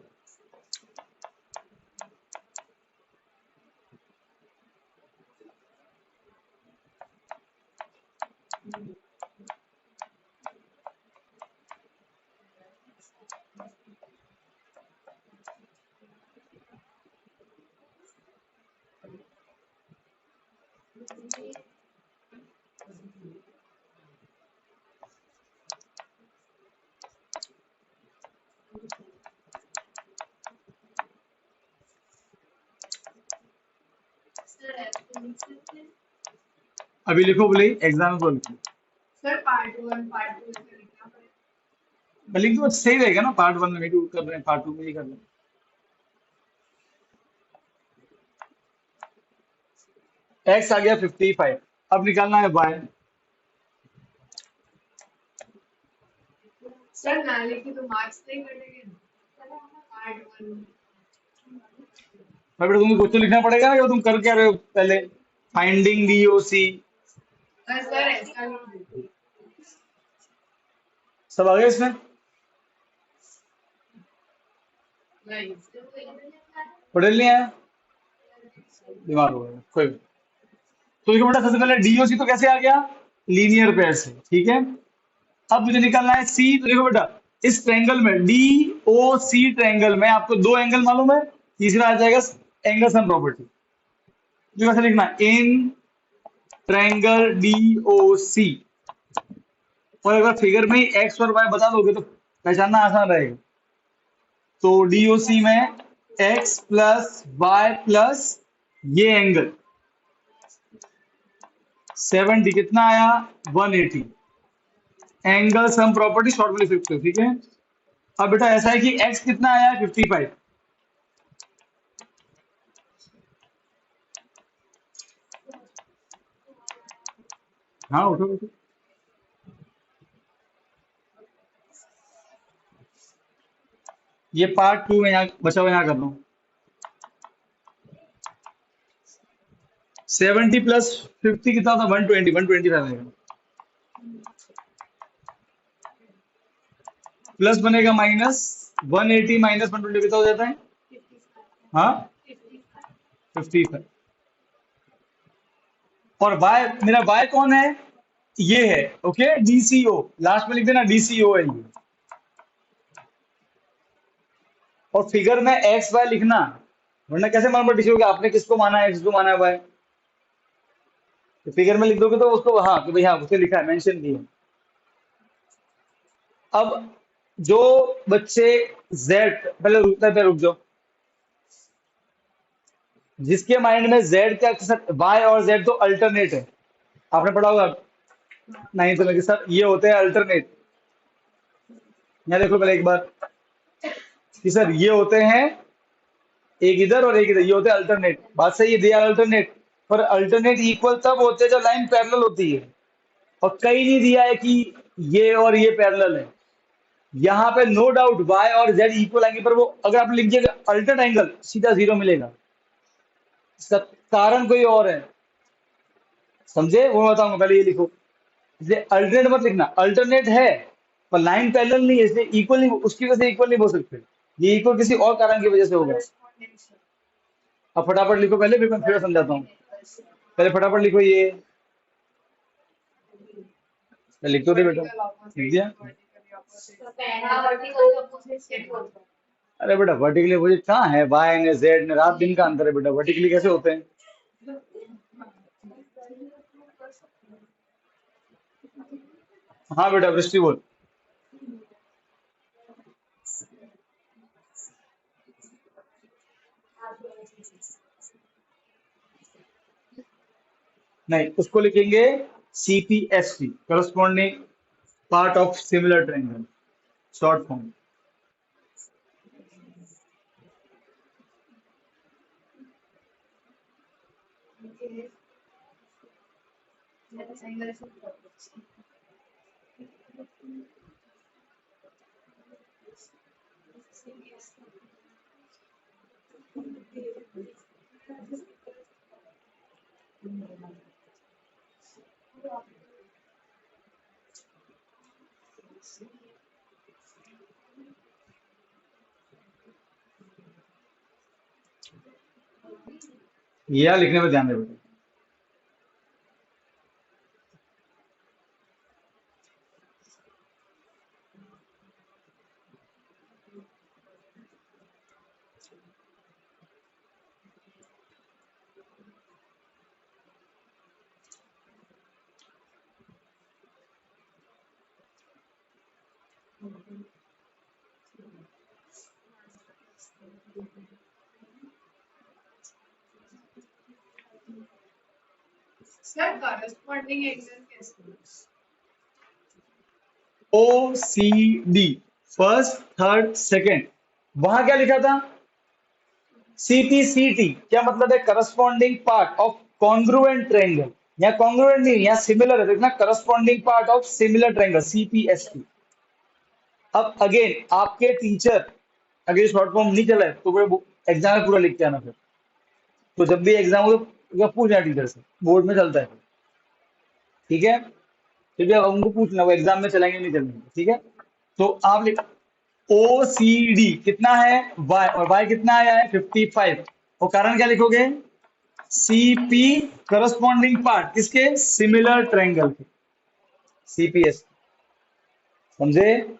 अभी लिखो बोले एग्जाम में बोल सर पार्ट 1 पार्ट 2 से लिखना पड़ेगा। मैं लिख दूं, सही रहेगा ना, पार्ट 1 में भी कर रहे हैं, पार्ट 2 में भी कर रहे हैं। एक्स आ गया 55, अब निकालना है वाई। सर ना लिखे तो मार्क्स नहीं कटेंगे ना। पार्ट 1 भाई बेटा तुमको कुछ तो लिखना पड़ेगा ना, तुम कर क्या रहे हो पहले, फाइंडिंग डी ओ सी सर ऐसा नहीं। सब आ गया इसमें। पढ़ लिया है, दिमाग हो गया कोई। तो देखो बेटा सबसे पहले डीओसी तो कैसे आ गया, लीनियर पेयर से, ठीक है। अब मुझे निकालना है सी, तो देखो बेटा इस ट्रायंगल में डी ओ सी ट्रायंगल में आपको दो एंगल मालूम है, तीसरा आ जाएगा एंगल सम प्रॉपर्टी। जो कैसे लिखना है, इन ट्रायंगल डी ओ सी, और अगर फिगर में ही एक्स और वाई बता दोगे तो पहचानना आसान रहेगा। तो डीओसी में एक्स प्लस वाई प्लस ये एंगल 70 कितना आया 180, एंगल सम प्रॉपर्टी शॉर्ट में लिख सकते हो, ठीक है। अब बेटा ऐसा है कि x कितना आया 55, हाँ उठो उठो, ये पार्ट 2 में यहाँ बचा हुआ, यहाँ कर लो। 70 प्लस 50 कितना था 120 था आएगा, प्लस बनेगा माइनस 180 माइनस 120 कितना हो जाता है, हाँ 55। और y मेरा y कौन है, ये है, ओके डीसीओ, लास्ट में लिख देना डीसीओ है ये। और फिगर में एक्स वाई लिखना, वरना कैसे मालूम पड़ा डीसीओ, आपने किसको माना है, किसको माना है वाई, तो फिगर में लिख दोगे तो उसको, हाँ कि भाई हाँ उसे लिखा है, मेंशन किया। अब जो बच्चे z, पहले रुक जाओ, जिसके माइंड में z का y और z तो अल्टरनेट है, आपने पढ़ा होगा नहीं तो सर ये होते हैं अल्टरनेट। यहाँ देखो पहले एक बार कि सर ये होते हैं एक इधर और एक इधर, ये होते हैं अल्टरनेट, बात सही है, दे आर अल्टरनेट। पर अल्टरनेट इक्वल तब होते हैं जब लाइन पैरेलल होती है, और कहीं नहीं दिया है कि ये और ये पैरेलल है। यहाँ पे नो डाउट y और z इक्वल आएंगे, पर वो अगर आप लिख दिया अल्टरनेट एंगल सीधा 0 मिलेगा। इसका कारण कोई और है, समझे? वो मैं बताऊंगा, पहले ये लिखो। इसलिए अल्टरनेट मत लिखना, अल्टरनेट है पर लाइन पैरेलल नहीं है, इसलिए इक्वल नहीं, उसकी वजह से इक्वल नहीं बोल सकते। ये इक्वल किसी और कारण की वजह से होगा। corresponding sir. अब फटाफट लिखो पहले, फिर मैं फिर समझाता हूँ। पहले फटाफट लिखो ये, लिख तो दे बेटा। Vertical opposite, लिख दिया? vertically opposite. तो पहला vertical opposite से बोलता है. अरे बेटा वर्टिकली अपोजिट कहाँ है? वाई ने जेड ने, रात दिन का अंतर है बेटा, वर्टिकली कैसे होते हैं? हाँ बेटा वृष्टि बोल। नहीं, उसको लिखेंगे CPST, corresponding part of similar triangle, short form. Okay. Let's say let's suppose. यह लिखने में ध्यान दे बेटा। Sir, corresponding angle कैसे? O C D, first third second, वहां क्या लिखा था? सीपीसीटी, क्या मतलब है? Corresponding part of congruent triangle. या कॉन्ग्रुएंट नहीं, यहाँ सिमिलर है, देखना, corresponding part of similar triangle, CPST. अब अगेन आपके टीचर अगर ये शॉर्ट फॉर्म नहीं चला है तो एग्जाम में पूरा लिख के आना फिर। तो जब भी एग्जाम हो तो पूछना टीचर से, बोर्ड में चलता है, ठीक है? ठीक है, उनको पूछना वो एग्जाम में चलेंगे नहीं चलेंगे, ठीक है? तो आप लिख ओ सी डी कितना है? वाई, और वाई कितना आया है? 55। और कारण क्या लिखोगे? सीपी, करस्पॉन्डिंग पार्ट किसके? सिमिलर ट्रायंगल के, सीपीएस, समझे?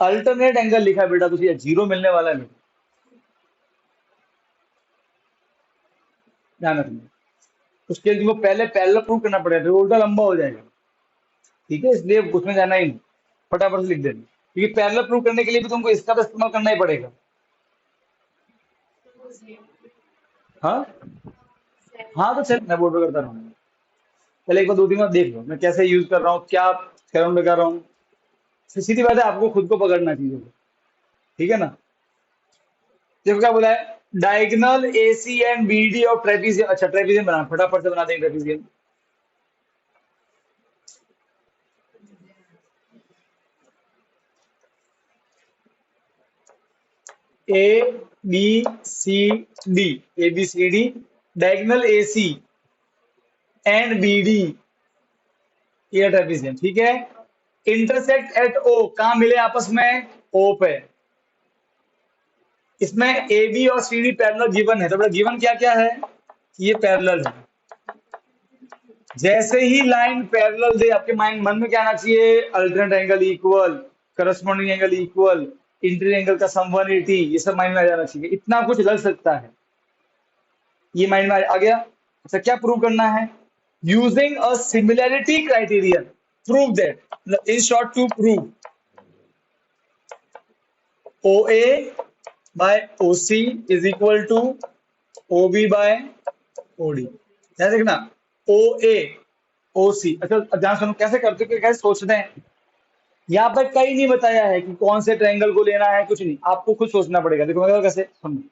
अल्टरनेट एंगल लिखा बेटा तो ये जीरो मिलने वाला है बेटा, ध्यान रखना। उसके लिए तुमको पहले पैरेलल प्रूव करना पड़ेगा, फिर उल्टा लंबा हो जाएगा, ठीक है? इसलिए उसमें जाना ही नहीं, फटाफट से लिख देना, क्योंकि पैरेलल प्रूव करने के लिए भी तुमको इसका तो इस्तेमाल करना ही पड़ेगा। हाँ हाँ, तो चल मैं बोर्ड पे करता रहूंगा, पहले एक बार दो तीन बार देख लो मैं कैसे यूज कर रहा हूँ, क्या ग्राउंड में कर रहा हूँ। सीधी बात है, आपको खुद को पकड़ना चीजों को, ठीक है ना? देखो क्या बोला है, डायगोनल एसी एंड बीडी और ट्रेपीजियम। अच्छा ट्रेपीजियम बना, फटाफट से बना देंगे trapezium. A B C D, A B C D, diagonal AC and B D, ये ट्रेपीजियम, ठीक है? इंटरसेक्ट एट ओ, कहां मिले आपस में? ओ पे। इसमें ए बी और सी डी पैरेलल गिवन है, तो गिवन क्या क्या है? ये पैरेलल है। जैसे ही लाइन पैरेलल दे, आपके माइंड मन में क्या आना चाहिए? Alternate angle equal, corresponding angle equal, interior angle का सम 180, ये सब माइंड में आ जाना चाहिए। इतना कुछ लग सकता है, ये माइंड में आ गया। अच्छा क्या प्रूव करना है? Using a similarity criterion, prove that, in short to prove O A by O C is equal to O B by O D. ध्यान देखना, ओ ए ओ सी। अच्छा अब ध्यान सुनो, कैसे करते हो, कैसे सोचते हैं? यहाँ पर कहीं नहीं बताया है कि कौन से ट्रायंगल को लेना है, कुछ नहीं, आपको खुद सोचना पड़ेगा। देखो मैं कैसे, सुनो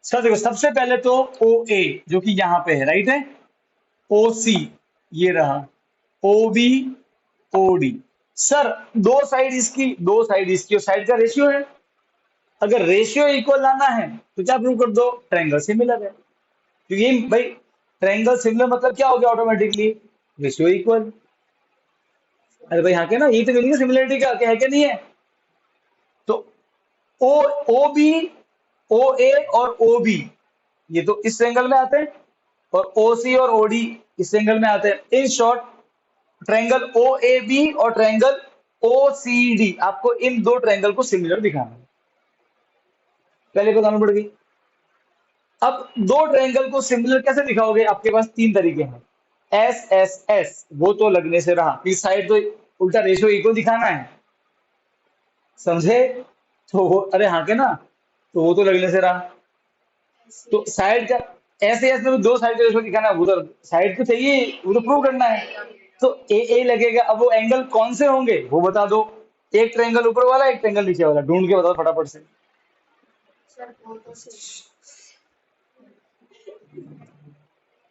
सर, देखो सबसे पहले तो ओ ए जो कि यहाँ पे है, राइट है, ओ सी ये रहा, O B O D. Sir दो साइड इसकी और साइड का रेशियो है। अगर रेशियो इक्वल लाना है तो क्या प्रूव कर दो? ट्रायंगल सिमिलर है। क्योंकि भाई ट्रायंगल सिमिलर मतलब क्या हो गया ऑटोमेटिकली, रेशियो इक्वल। अरे भाई हाँ के ना, यही तो मीनिंग है सिमिलरिटी का, क्या है क्या नहीं है। तो ओ ओ बी, ओ ए और ओ बी ये तो इस एंगल में आते हैं, और ओ सी और ओ डी इस एंगल में आते हैं। In short triangle O A B और ट्रायंगल ओ सी डी, आपको इन दो ट्रायंगल को सिमिलर दिखाना है, पहले बताना पड़ गई। अब दो ट्रायंगल को सिमिलर कैसे दिखाओगे, आपके पास तीन तरीके हैं। एस एस एस वो तो लगने से रहा, इस साइड तो उल्टा रेशियो इक्वल दिखाना है, समझे। तो वो अरे हाँ के ना, तो वो तो लगने से रहा। तो साइड का ऐसे ऐसे में दो साइड का रेशियो दिखाना है, वो तो साइड तो चाहिए, वो तो प्रूव करना है। तो ए लगेगा। अब वो एंगल कौन से होंगे वो बता दो, एक ट्रायंगल ऊपर वाला एक ट्रायंगल नीचे वाला, ढूंढ के बताओ फटाफट से। सर वो तो सही।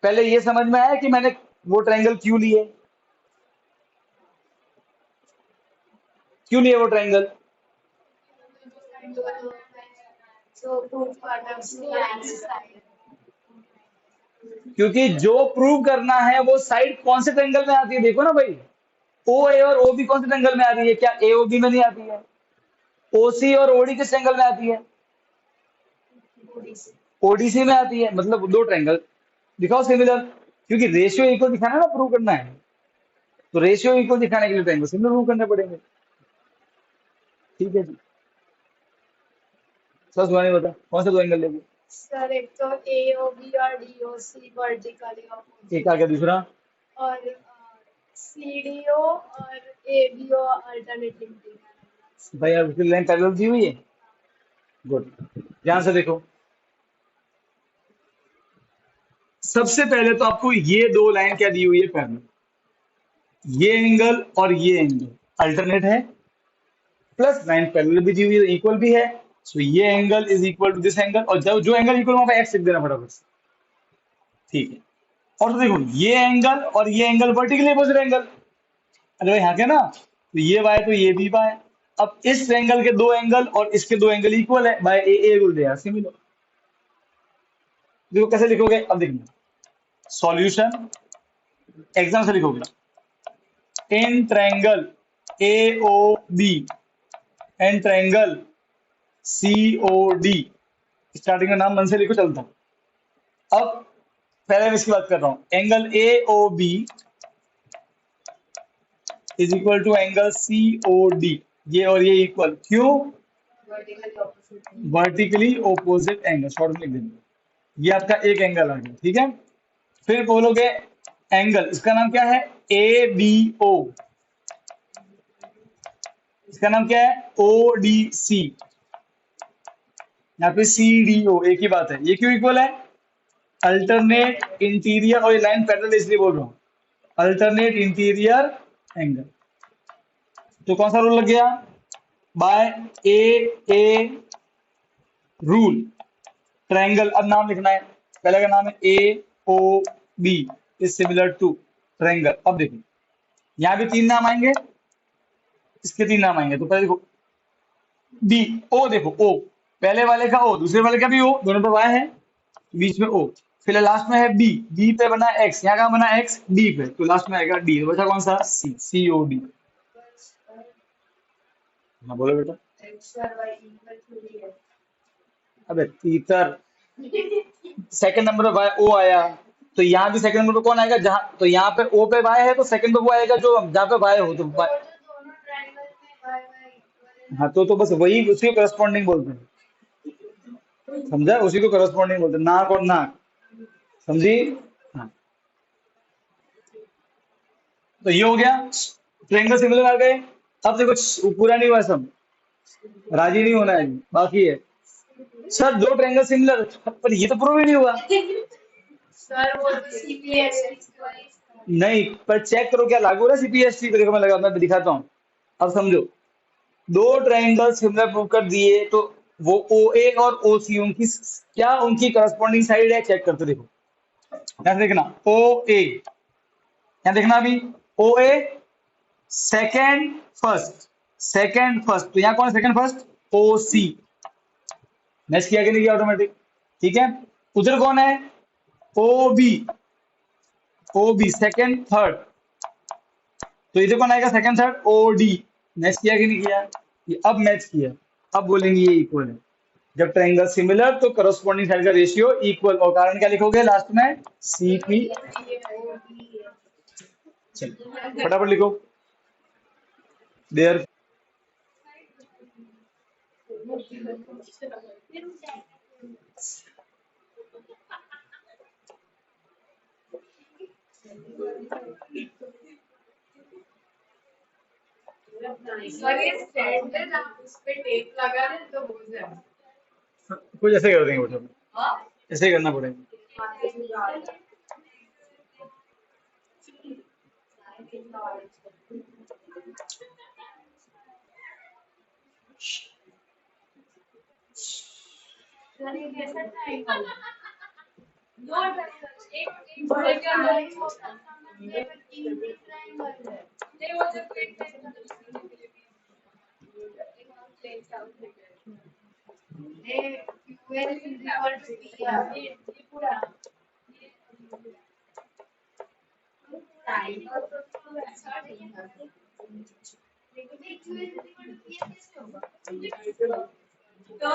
पहले ये समझ में आया कि मैंने वो ट्रायंगल क्यों लिए, क्यों लिए वो ट्रायंगल। तो proof करना उसकी lines है। क्योंकि जो प्रूव करना है वो साइड कौन से ट्रायंगल में आती है, देखो ना भाई। ओ ए और ओ बी कौन से ट्रायंगल में आ रही है, क्या ए ओ बी में नहीं आती है। ओ सी और ओडी किस ट्रायंगल में आती है, ओडीसी में आती है। मतलब दो ट्रायंगल दिखाओ सिमिलर, क्योंकि रेशियो इक्वल दिखाना है ना, प्रूव करना है। तो रेशियो इक्वल दिखाने के लिए ट्रायंगल सिमिलर प्रूव करने पड़ेंगे। ठीक है जी, सब सुनाई बता कौन सा दो एंगल लेंगे। सर एक तो AOB और DOC वर्टिकली एक आ ऑपोजिट गया, दूसरा और CDO और ABO अल्टरनेटिव। भाई अब उसकी लाइन पैरेलल दी हुई है। गुड, ध्यान से देखो। सबसे पहले तो आपको ये दो लाइन क्या दी हुई है पैरेलल, ये एंगल और ये एंगल अल्टरनेट है, प्लस लाइन पैरेलल भी दी हुई है, इक्वल भी है। सो ये angle is equal to this angle, और जब जो एंगल इक्वल वहां पे एक्स लिख देना फटाफट से। ठीक है। और तो देखो ये एंगल और ये एंगल वर्टिकली अपोजिट एंगल। अरे भाई हाँ क्या ना, तो ये वाई तो ये भी वाई। अब इस एंगल के दो एंगल और इसके दो एंगल इक्वल है, बाय ए बोल दिया सिमिलर। देखो कैसे लिखोगे, अब देखना सॉल्यूशन एग्जाम से लिखोगे। In triangle A O B and triangle C O D, starting का नाम मन से लिखो चलता। अब पहले मैं इसकी बात कर रहा हूं, angle A O B is equal to angle C O D, ये और ये इक्वल क्यों, vertically opposite. Vertically opposite angle, short में लिख देंगे। ये आपका एक एंगल आ गया, ठीक है। फिर बोलोगे एंगल, इसका नाम क्या है, ए बी ओ, इसका नाम क्या है ओ डी सी, यहाँ पे सी डी ओ, एक ही बात है। ये क्यों इक्वल है, अल्टरनेट इंटीरियर, और ये लाइन पैरेलल इसलिए बोल रहा हूँ, अल्टरनेट इंटीरियर एंगल। तो कौन सा रूल लग गया, बाय ए रूल ट्रायंगल। अब नाम लिखना है, पहले का नाम है A O B is similar to triangle. अब देखो यहाँ भी तीन नाम आएंगे, इसके तीन नाम आएंगे। तो पहले देखो बी ओ, देखो ओ, पहले वाले का ओ, दूसरे वाले का भी ओ, दोनों पे वाई है, बीच में ओ। फिर लास्ट में है बी, बी पे बना एक्स, यहाँ का बना एक्स डी पे, तो लास्ट में आएगा डी, तो बचा कौन सा, सी, सी ओ डी। हाँ बोलो बेटा। X और Y इक्वल थोड़ी है। अबे तीतर, सेकंड नंबर पे वाई ओ आया, तो यहाँ भी सेकंड नंबर पे कौन आएगा, जहाँ तो यहाँ पे ओ पे वाई है, तो सेकंड पे वो आएगा जो जहाँ पे वाई हो, तो तो जो दोनों ट्रायंगल में y इक्वल है हाँ तो बस वही उसी को करस्पॉन्डिंग बोलते हैं, समझा, उसी को करस्पॉन्डिंग बोलते हैं, नाक और नाक, समझी। हाँ तो ये हो गया, ट्रायंगल सिमिलर आ गए। अब देखो पूरा नहीं हुआ सब, राजी नहीं होना है, बाकी है। सर दो ट्रायंगल सिमिलर, पर ये तो प्रूव ही नहीं हुआ। सर वो तो CPST नहीं, पर चेक करो क्या लागू हो रहा है सीपीएसटी को, देखो मैं लगा, मैं दिखाता हूँ। अब समझो, दो ट्रायंगल सिमिलर प्रूव कर दिए, तो वो ओ ए और ओ सी उनकी क्या, उनकी करस्पॉन्डिंग साइड है, चेक करते देखो। यहाँ देखना ओ ए, यहाँ देखना अभी ओ ए सेकेंड फर्स्ट, सेकेंड फर्स्ट, तो यहाँ कौन है सेकेंड फर्स्ट, ओ सी। मैच किया कि नहीं किया ऑटोमेटिक, ठीक है। उधर कौन है, ओ बी सेकंड थर्ड, तो इधर कौन आएगा second third, O D. Match किया कि नहीं किया? ये अब मैच किया। अब बोलेंगे ये इक्वल है। जब ट्रायंगल सिमिलर तो करस्पॉन्डिंग साइड का रेशियो इक्वल, और कारण क्या लिखोगे लास्ट में? C P. चलो फटाफट लिखो। देयर सर ये स्टैंड है, आप उस पे टेप लगा दें तो हो जाए। कुछ ऐसे कर देंगे बेटा, हाँ? ऐसे ही करना पड़ेगा। सर ये कैसा ट्रायंगल है? दो ट्रायंगल, एक बड़े का है, छोटा सा है, तीन ट्रायंगल है। नहीं वो जो प्लेन ट्रायंगल है, एक और प्लेन साउथ है। ये QL is equal to P, ये पूरा ट्रायंगल तो ऐसा नहीं है। लेकिन ये QL is equal to P कैसे होगा? तो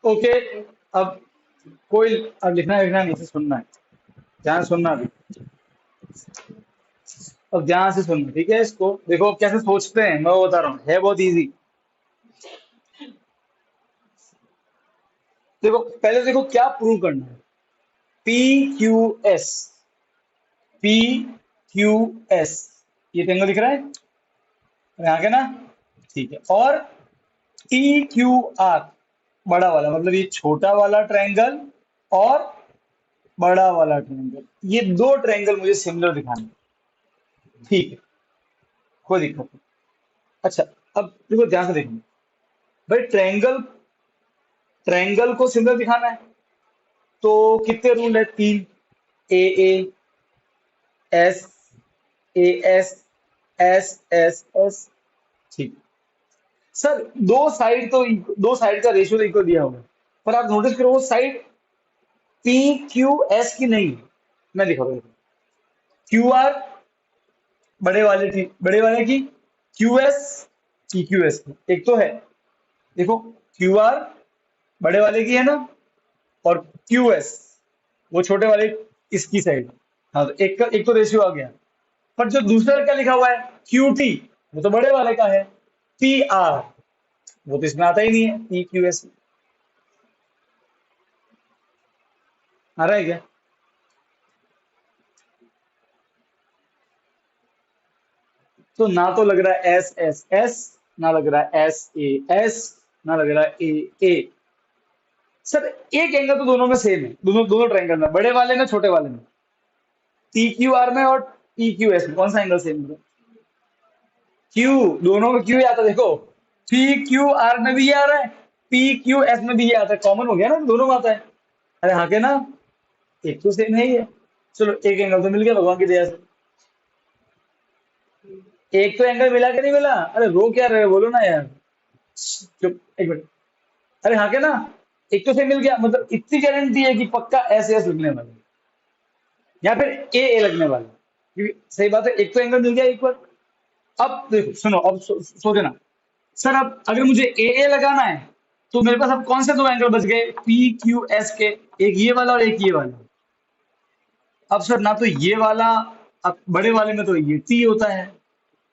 ओके, अब कोई अब लिखना लिखना नहीं, से सुनना है, ध्यान से सुनना अभी। अब ध्यान से सुनना, ठीक है? इसको देखो कैसे सोचते हैं, मैं वो बता रहा हूँ, है बहुत इजी। देखो पहले देखो क्या प्रूव करना है। P Q S, P Q S, ये ट्रायंगल दिख रहा है यहाँ के ना? ठीक है। और टी क्यू आर, बड़ा वाला, मतलब ये छोटा वाला ट्रायंगल और बड़ा वाला ट्रायंगल, ये दो ट्रायंगल मुझे सिमिलर दिखाने हैं। ठीक है, कोई दिक्कत नहीं। अच्छा, अब देखो ध्यान से देखना भाई, ट्रायंगल ट्रायंगल को सिमिलर दिखाना है तो कितने रूल है? तीन। A A S, A S, S S S. ठीक। सर दो साइड का रेशियो तो इक्वल दिया होगा, पर आप नोटिस करो वो साइड पी क्यू एस की नहीं है। मैं दिखा रहा हूँ, क्यू आर बड़े वाले की, क्यू एस की, क्यू एस की एक तो है। देखो क्यू आर बड़े वाले की है ना, और क्यू एस वो छोटे वाले इसकी साइड। हाँ, तो एक तो रेशियो आ गया। पर जो दूसरा क्या लिखा हुआ है, क्यू टी, वो तो बड़े वाले का है। पी आर वो तो इसमें आता ही नहीं है, पी क्यू एस। आ रहा है क्या? तो ना तो लग रहा है एस एस एस, ना लग रहा है एस ए एस, ना लग रहा है ए ए। सर एक एंगल तो दोनों में सेम है, दोनों दोनों ट्रायंगल में, बड़े वाले में छोटे वाले में, पी क्यू आर में और पी क्यू एस में कौन सा एंगल सेम है? क्यू, दोनों में क्यू ही आता है। देखो पी क्यू आर में भी ये आ रहा है, पी क्यू एस में भी ये आता है, कॉमन हो गया ना, दोनों में आता है। अरे हाँ के ना, एक तो सेम है ही है। चलो एक एंगल तो मिल गया भगवान की दया से। एक तो एंगल मिला के नहीं मिला? अरे रो क्या रहे हो, बोलो ना यार। चुप एक मिनट। अरे हाँ के ना, एक तो सेम मिल गया, मतलब इतनी गारंटी है कि पक्का एस एस लगने वाला है, या फिर ए लगने वाला है। क्योंकि सही बात है, एक तो एंगल मिल गया इक्वल। अब देखो सुनो, अब सोचो ना। सर अब अगर मुझे ए लगाना है तो मेरे पास अब कौन से दो एंगल बच गए पी क्यू एस के? एक ये वाला और एक ये वाला। अब सर ना तो ये वाला, अब बड़े वाले में तो ये टी होता है,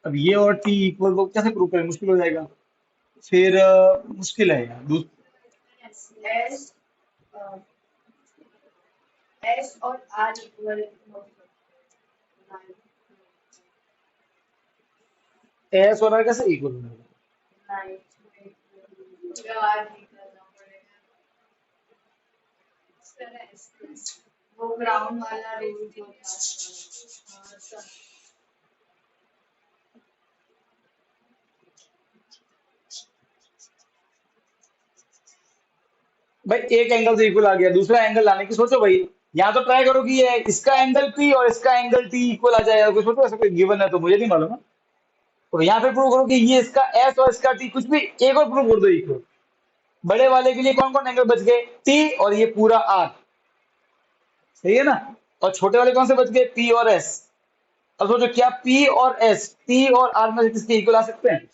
अब ये और टी इक्वल को कैसे प्रूव करें? मुश्किल हो जाएगा फिर। मुश्किल है यार। एस एस और आर इक्वल एस और आर कैसे इक्वल होगा? वो ग्राउंड वाला रूल जो था भाई एक एंगल से इक्वल आ गया, दूसरा एंगल लाने की सोचो भाई। यहाँ तो ट्राई करो कि ये इसका एंगल पी और इसका एंगल टी इक्वल आ जाए, कुछ सोचो, ऐसा कोई गिवन है तो मुझे नहीं मालूम है। तो यहाँ पे प्रूव करो कि ये इसका एस और इसका टी, कुछ भी एक और प्रूव कर दो इक्वल। बड़े वाले के लिए कौन कौन एंगल बच गए? टी और ये पूरा आर, सही है ना। और छोटे वाले कौन से बच गए? पी और एस। अब सोचो क्या पी और एस, टी और आर में से किसके इक्वल आ सकते हैं?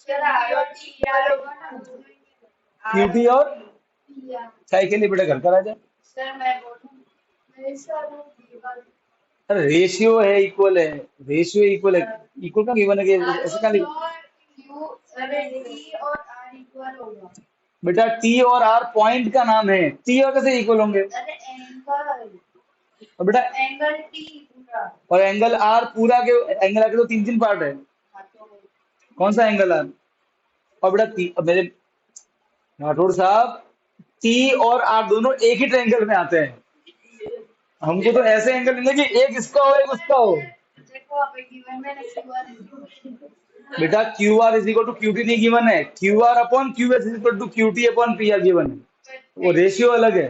क्यूटी और काय के लिए बेटा घर पर आ जाए। सर मैं बोलूं सर अरे रेशियो है, इक्वल है, रेशियो इक्वल है, इक्वल का गिवन है कि ऐसे क्या और आर इक्वल होगा। बेटा टी और आर पॉइंट का नाम है, टी और कैसे इक्वल होंगे? अरे एंगल और बेटा एंगल टी पूरा और एंगल आर पूरा के, एंगल आर के तो तीन तीन पार्ट है, कौन सा एंगल आर? और बेटा अब मेरे राठौड़ साहब, टी और आर दोनों एक ही ट्रायंगल में आते हैं। हमको तो ऐसे एंगल मिले कि एक इसका हो एक उसका हो। देखो अब गिवन में बेटा Q R is equal to Q T नहीं गिवन है, Q R upon Q S is equal to Q T upon P R given है, वो रेशियो अलग है।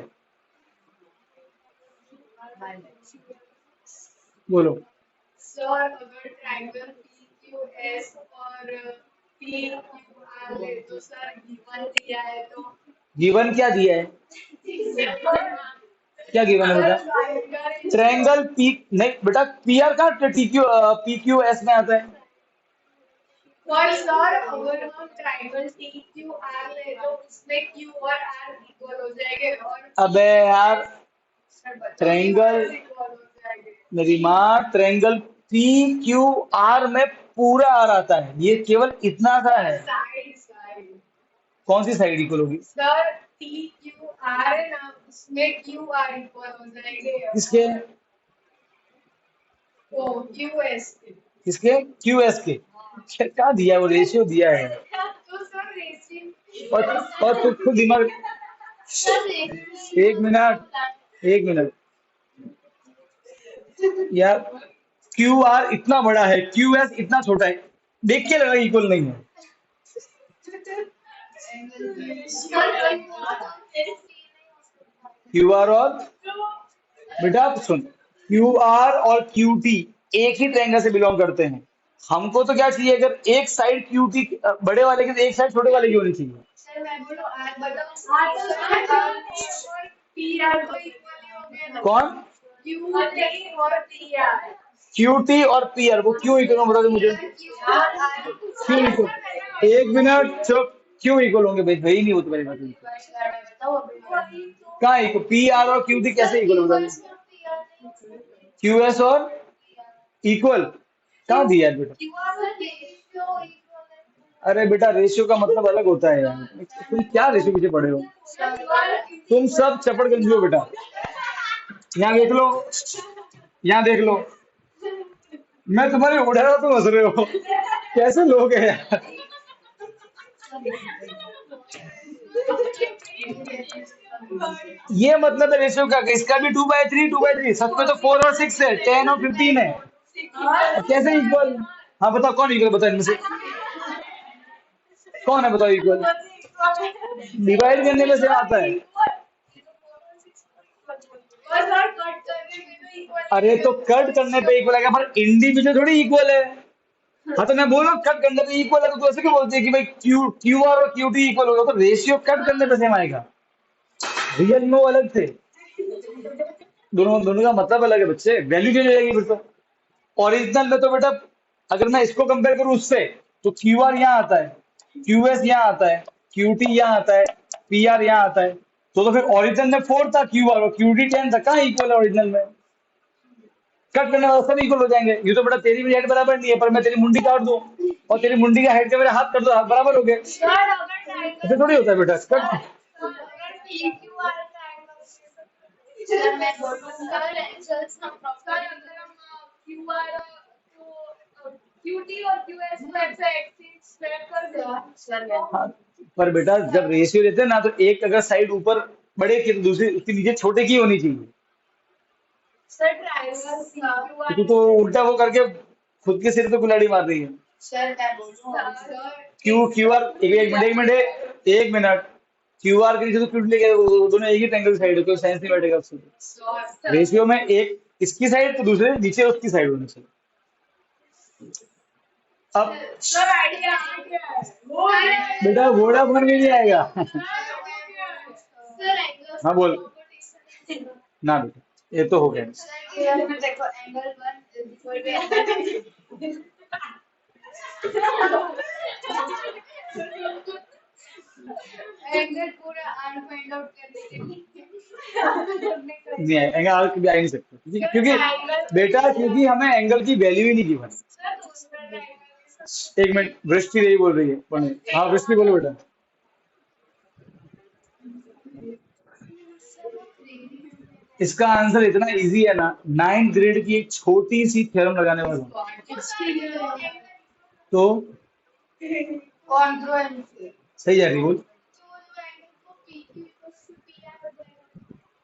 बोलो सर अगर ट्रायंगल पीक्यूएस और पीक्यूआर ले तो सर गिवन दिया है तो गिवन क्या दिया है? क्या गिवन है बेटा? ट्रायंगल पी नहीं बेटा, पी आर का T Q P Q S में आता है। और सर अगर हम ट्रायंगल पीक्यूआर ले तो उसमें क्यू और आर इक्वल हो जाएंगे और अबे यार ट्रायंगल, मेरी माँ, ट्रायंगल पी क्यू आर में पूरा आर आता है, ये केवल इतना सा है। साइड साइड कौन सी साइड इक्वल होगी? सर पीक्यूआर है ना, उसमें क्यू आर इक्वल हो जाएंगे किसके? तो क्यूएस के किसके? क्यू एस के। क्या दिया है? वो रेशियो दिया है। तो सर रेशियो और तू खुद दिमाग, एक मिनट एक मिनट यार, क्यू आर इतना बड़ा है, क्यू एस इतना छोटा है, देख के लगा इक्वल नहीं है। क्यू आर और बेटा सुन, क्यू आर और क्यू टी एक ही ट्रायंगल से बिलोंग करते हैं। हमको तो क्या चाहिए, अगर एक साइड क्यू टी बड़े वाले की तो एक साइड छोटे वाले की होनी चाहिए। सर मैं बोलूं आर बताओ आर और पी आर तो इक्वल ही हो गए ना। कौन? क्यू टी और पी आर क्यू टी और पी आर, वो क्यों इक्वल बता दो मुझे। क्यों इक्वल? एक मिनट चुप, क्यों इक्वल होंगे भाई? भाई नहीं हो तुम्हारी बात। कहाँ इक्वल? पी आर और क्यू टी कैसे इक्वल होगा? क्यू एस और इक्वल कहाँ दिया है बेटा? अरे बेटा रेशियो का मतलब अलग होता है यार, तुम क्या रेशियो पीछे पड़े हो? तुम सब चपड़गंजी हो बेटा। यहाँ देख लो, यहाँ देख लो, मैं तुम्हारे उड़ा रहा हूं, तुम हंस रहे हो, कैसे लोग हैं यार। ये मतलब है रेशियो का, इसका भी 2/3 2/3, सच में तो 4 और 6 है, 10 और 15 है, और कैसे इक्वल? हाँ बताओ कौन इक्वल, बताओ इनमें से कौन है, बताओ इक्वल। डिवाइड करने में से आता है। अरे तो कट करने पे इक्वल आएगा, पर इंडिविजुअल थोड़ी इक्वल है। हाँ तो मैं बोल रहा हूँ कट करने पे इक्वल है, तो तू ऐसे क्यों बोलती है कि भाई क्यू क्यू आर और क्यू टी इक्वल होगा? तो रेशियो कट करने पे सेम आएगा, रियल में वो अलग थे। दोनों दोनों का मतलब अलग है बच्चे, वैल्यू चेंज हो जाएगी फिर तो। ओरिजिनल में तो बेटा अगर मैं इसको कंपेयर करूं उससे, तो क्यू आर यहाँ आता है, क्यू एस यहाँ आता है, क्यू टी यहाँ आता है, पी आर यहाँ आता है, तो फिर ओरिजिनल में 4 था क्यू आर और क्यू टी 10 था, कहाँ इक्वल है ओरिजिनल में? कट करने वाला सब इक्वल हो जाएंगे। ये तो बेटा तेरी मेरी हाइट बराबर नहीं है, पर मैं तेरी मुंडी काट दूं और तेरी मुंडी का हाइट का मेरा हाथ कर दो, हाथ बराबर हो गए। ऐसे थोड़ी होता है बेटा कट। सर अगर हम QR को QT और QS को ऐसे एक्सचेंज स्वेप कर दे सर हाँ, पर बेटा जब रेशियो लेते हैं ना, तो एक अगर साइड ऊपर बड़े की तो दूसरी उसके नीचे छोटे की होनी चाहिए। सर ट्रायंगल कि तू तो उल्टा वो करके खुद के सिर पे कुल्हाड़ी मार रही है। सर मैं बोल रहा हूँ सर क्यू क्यू आर एक मिनट क्यू आर के नीचे तो क्यूट लेके वो दोनों एक ही ट्रायंगल साइड है, कोई साइंस नहीं बैठेगा उससे। सर रेशियो में एक इसकी साइड तो दूसरे नीचे उसकी साइड होनी चाहिए। अब सर आइडिया आ गया है बेटा घोड़ा बन में नहीं आएगा। सर एंगल हाँ बोल ना बेटा, ये तो हो गया। सर में देखो angle 1 is equal to angle पूरा आर फाइंड आउट करने के लिए नहीं आएगा, और कभी आ ही नहीं सकता क्योंकि बेटा क्योंकि हमें एंगल की वैल्यू ही नहीं दी भाई। सर दूसरा ट्रायंगल एक मिनट, वृष्टि यही बोल रही है हाँ वृष्टि बोलो बेटा। इसका आंसर इतना इजी है ना, 9th ग्रेड की एक छोटी सी थ्योरम लगाने वाला हूं। तो कॉन्ग्रुएंसी सही जा रही है, बोल।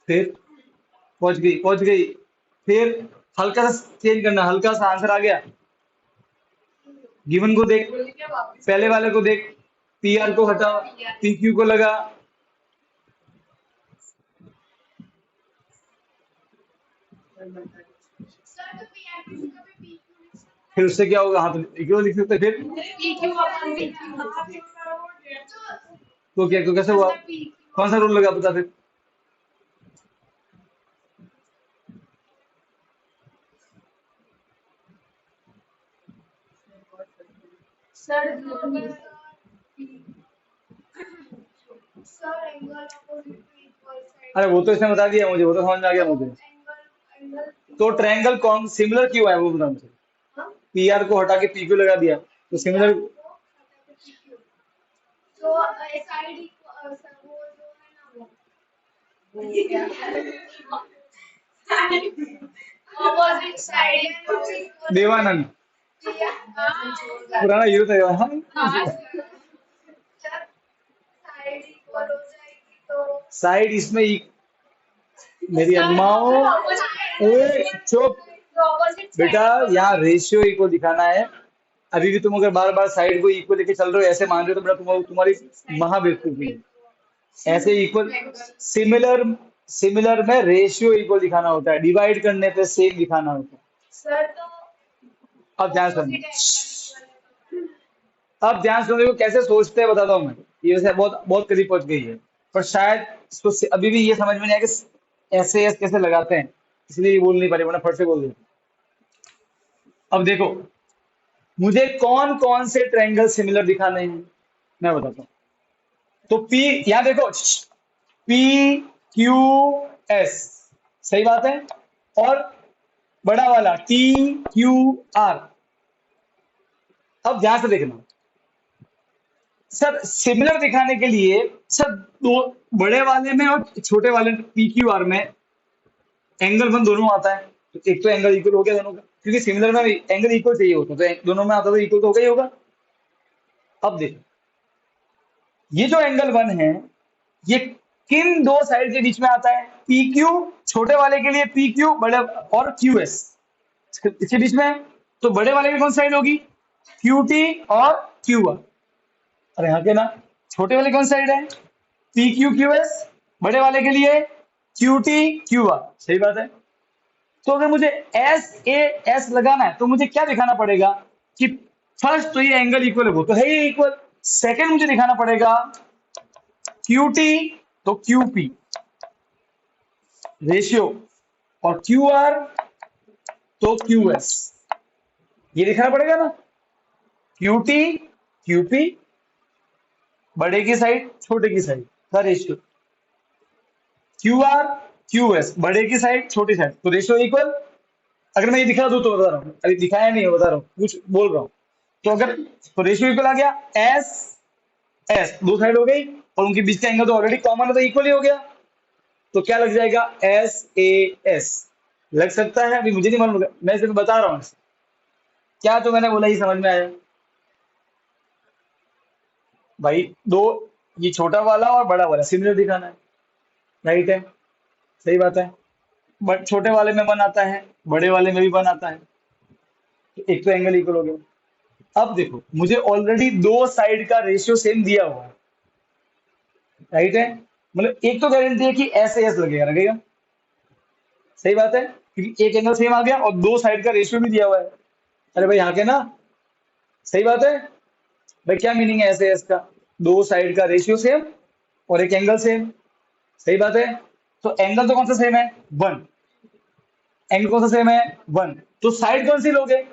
फिर पहुंच गई। फिर हल्का सा चेंज करना, हल्का सा आंसर आ गया। गिवन को देख, पहले वाले को देख, पी आर को हटा, पी क्यू को लगा। फिर उससे क्या होगा, हाँ तो क्यों लिख सकते फिर। तो क्या, तो कैसे हुआ, कौन सा रूल लगा बता फिर। Sir sir angle opposite to equal side अरे वो तो इसने बता दिया मुझे, वो तो समझ में आ गया मुझे। एंगल तो ट्रायंगल कौन सिमिलर क्यों है वो बता मुझे। पी आर को हटा के पी क्यू लगा दिया तो सिमिलर। तो साइड इक्वल सर वो जो है ना वो अपोजिट साइड देवानंद पुराना हीरो था देवानंद। साइड इक्वल हो जाएगी तो साइड इसमें मेरी अम्माओं, ओए चुप बेटा, यहाँ रेशियो इक्वल दिखाना है। अभी भी तुम अगर बार बार साइड को इक्वल लेके चल रहे हो, ऐसे मान रहे हो, तो बेटा तुम्हारी महाबेवकूफी है। ऐसे इक्वल सिमिलर सिमिलर में रेशियो इक्वल दिखाना होता है, डिवाइड करने पे सेम दिखाना होता है। सर तो अब ध्यान सुनो, अब ध्यान सुनो, देखो कैसे सोचते हैं बताता हूँ मैं। ये वैसे बहुत बहुत करीब पहुंच गई है, पर शायद इसको अभी भी ये समझ में नहीं आया कि ऐसे एस कैसे लगाते हैं, इसलिए ये बोल नहीं पा रहे, वरना फट से बोल देते। अब देखो मुझे कौन कौन से ट्रायंगल सिमिलर दिखाने हैं, मैं बताता हूँ। तो पी, यहां देखो, पी क्यू एस, सही बात है, और बड़ा वाला टी क्यू आर। अब ध्यान से देखना सर, सिमिलर दिखाने के लिए सर दो बड़े वाले में और छोटे वाले पी क्यू आर में एंगल वन दोनों आता है, तो एक तो एंगल इक्वल हो गया दोनों का, क्योंकि सिमिलर में एंगल इक्वल चाहिए होता तो दोनों में आता तो इक्वल तो होगा ही होगा। अब देखो ये जो एंगल वन है, ये किन दो साइड के बीच में आता है, पी क्यू छोटे वाले के लिए पी क्यू, बड़े और क्यू एस इसके बीच में है। तो बड़े वाले की कौन साइड होगी, क्यू टी और क्यू आर। अरे हाँ के ना, छोटे वाले कौन साइड है, पी क्यू क्यू एस, बड़े वाले के लिए क्यू टी क्यू आर, सही बात है। तो अगर मुझे एस ए एस लगाना है तो मुझे क्या दिखाना पड़ेगा कि फर्स्ट तो ये एंगल इक्वल है, वो तो है ही इक्वल। सेकंड मुझे दिखाना पड़ेगा क्यू टी तो क्यू पी रेशियो, और क्यू आर तो क्यू एस, ये दिखाना पड़ेगा ना। क्यू टी क्यू पी, बड़े की साइड छोटे की साइड का ratio, Q R Q S, बड़े की साइड छोटी साइड, तो रेशियो इक्वल। अगर मैं ये दिखा दूं तो बता रहा हूँ, अभी दिखाया नहीं है, बता रहा हूँ, कुछ बोल रहा हूँ। तो अगर तो रेशियो इक्वल आ गया, एस एस दो साइड हो गई, और उनके बीच का एंगल तो ऑलरेडी कॉमन है तो इक्वल ही हो गया। तो क्या लग जाएगा, एस ए एस। लग सकता है, अभी मुझे नहीं मालूम, मैं सिर्फ बता रहा हूँ। क्या जो मैंने बोला ये समझ में आया? भाई दो, ये छोटा वाला और बड़ा वाला सिमिलर दिखाना है, राइट है, सही बात है। बट छोटे वाले में वन आता है, बड़े वाले में भी वन आता है, तो एक तो एंगल इक्वल हो गया। अब देखो, मुझे ऑलरेडी दो साइड का रेशियो सेम दिया हुआ है, राइट है। मतलब एक तो गारंटी है कि ऐसे एस लगेगा लगेगा, सही बात है, क्योंकि एक एंगल सेम आ गया और दो साइड का रेशियो भी दिया हुआ है। अरे भाई यहाँ के ना, सही बात है। भाई क्या मीनिंग है ऐसे एस का? दो साइड का रेशियो सेम और एक एंगल सेम, सही बात है। तो एंगल तो कौन सा सेम है? वन। एंगल कौन सा सेम है? वन। तो साइड कौन सी लोगे?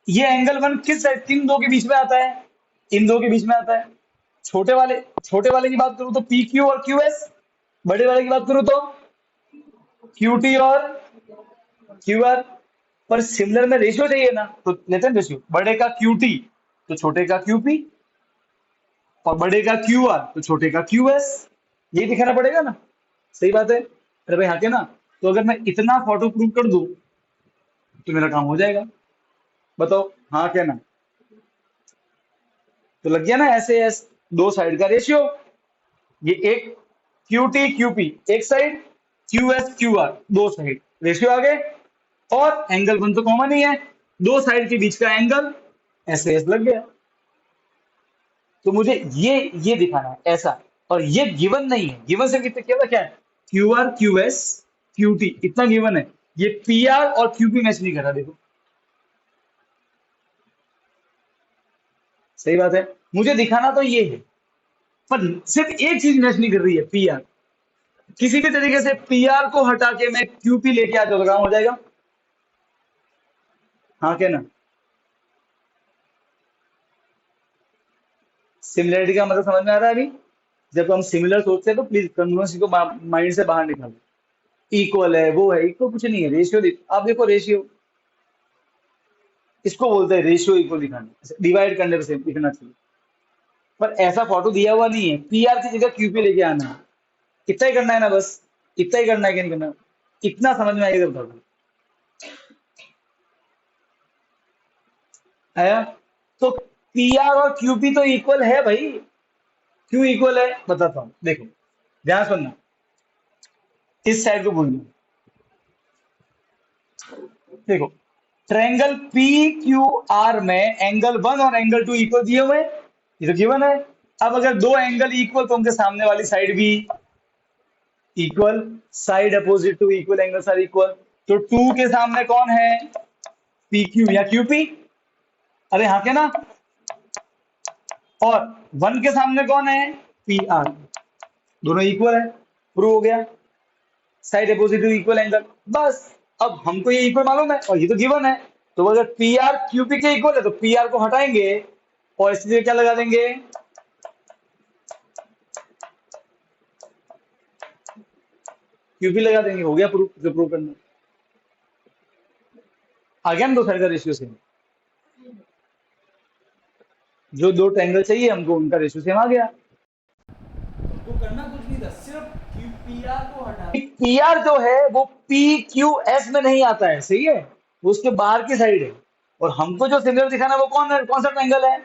ये एंगल वन किस साइड, किन दो के बीच में आता है? इन दो के बीच में आता है। छोटे वाले की बात करूं तो पी क्यू और क्यू एस, बड़े वाले की बात करूं तो क्यू टी और क्यू आर। पर सिमिलर में रेशियो चाहिए ना, तो लेते हैं रेशियो, बड़े का क्यू टी तो छोटे का क्यू पी, और बड़े का क्यू आर तो छोटे का क्यू एस। ये दिखाना पड़ेगा ना, सही बात है। अरे भाई हाँ के ना, तो अगर मैं इतना फोटो प्रूव कर दूं तो मेरा काम हो जाएगा। बताओ हाँ क्या ना? तो लग गया ना ऐसे एस, दो साइड का रेशियो। ये एक क्यू टी क्यू पी एक side, Q S Q R दो साइड, रेशियो आ गए। और एंगल वन तो कॉमन ही है, दो साइड के बीच का एंगल ऐसे एस लग गया। तो मुझे ये दिखाना है ऐसा। और ये गिवन नहीं है, गिवन से कितने क्या था, क्या है? Q are Q S Q T इतना गिवन है। ये पी आर और क्यू पी मैच नहीं कर रहा, देखो, सही बात है। मुझे दिखाना तो ये है, पर सिर्फ एक चीज मैच नहीं कर रही है, पी आर। किसी भी तरीके से पी आर को हटा के मैं क्यू पी लेके आ जाऊँ तो काम हो जाएगा, हाँ क्या ना? सिमिलरिटी का मतलब समझ में आ रहा है अभी? जब हम सिमिलर सोचते हैं तो प्लीज कन्वर्स को माइंड से बाहर निकालो। इक्वल है, वो है, इक्वल कुछ नहीं है, रेशियो आप देखो रेशियो, इसको बोलते हैं रेशियो इक्वल दिखाना, डिवाइड करने पे सेम दिखना चाहिए। पर ऐसा फोटो दिया हुआ नहीं है, पी आर की जगह क्यू पी लेके आना है। इतना ही करना है ना बस, इतना ही करना है कि नहीं करना? इतना समझ में आएगा बता दो, आया? तो पी आर और क्यू पी तो इक्वल है भाई। क्यों इक्वल है बताता हूं, देखो, ध्यान सुनना, इस साइड को बोलना। देखो, ट्रायंगल पी क्यू आर में एंगल वन और एंगल टू इक्वल दिए हुए हैं, ये तो गिवन है। अब अगर दो एंगल इक्वल तो उनके सामने वाली साइड भी equal, side opposite to equal angles are equal. तो टू के सामने कौन है? पी क्यू या क्यू पी, अरे हाँ क्या ना? और वन के सामने कौन है? पी आर, दोनों इक्वल है, प्रूव हो गया। Side opposite to equal angle, बस। अब हमको ये इक्वल मालूम है और ये तो गिवन है। तो अगर पी आर क्यू पी के इक्वल है तो पी आर को हटाएंगे और इसलिए क्या लगा देंगे? क्यू पी लगा देंगे, हो गया प्रूफ, जो प्रूव करना। आ गया ना दो साइड का रेशियो सेम, जो दो ट्रायंगल चाहिए हमको उनका रेशियो सेम आ गया। तो करना कुछ नहीं था, सिर्फ पी आर को हटा। पी आर जो है वो पी क्यू एस में नहीं आता है, सही है, वो उसके बाहर की साइड है। और हमको जो सिमिलर दिखाना है वो कौन है, कौन सा ट्रायंगल है?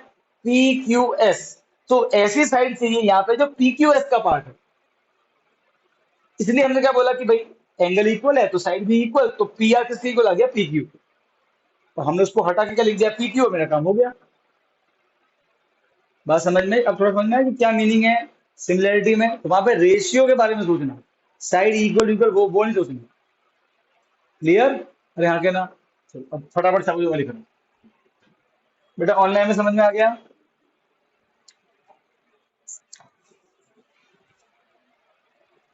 P Q S. तो ऐसी साइड चाहिए यहाँ पे जो पी क्यू एस का पार्ट है। इसलिए हमने क्या बोला कि भाई एंगल इक्वल है तो साइड भी इक्वल, तो पी आर किसके इक्वल आ गया? P Q. तो हमने उसको हटा के क्या लिख दिया? पी क्यू, मेरा काम हो गया। बात समझ में? अब थोड़ा समझ में आया कि क्या मीनिंग है सिमिलरिटी में? तो वहां पे रेशियो के बारे में सोचना, साइड इक्वल इक्वल वो नहीं सोचना, क्लियर? अरे हाँ के ना? चलो अब फटाफट सब वाली करो बेटा, ऑनलाइन में समझ में आ गया?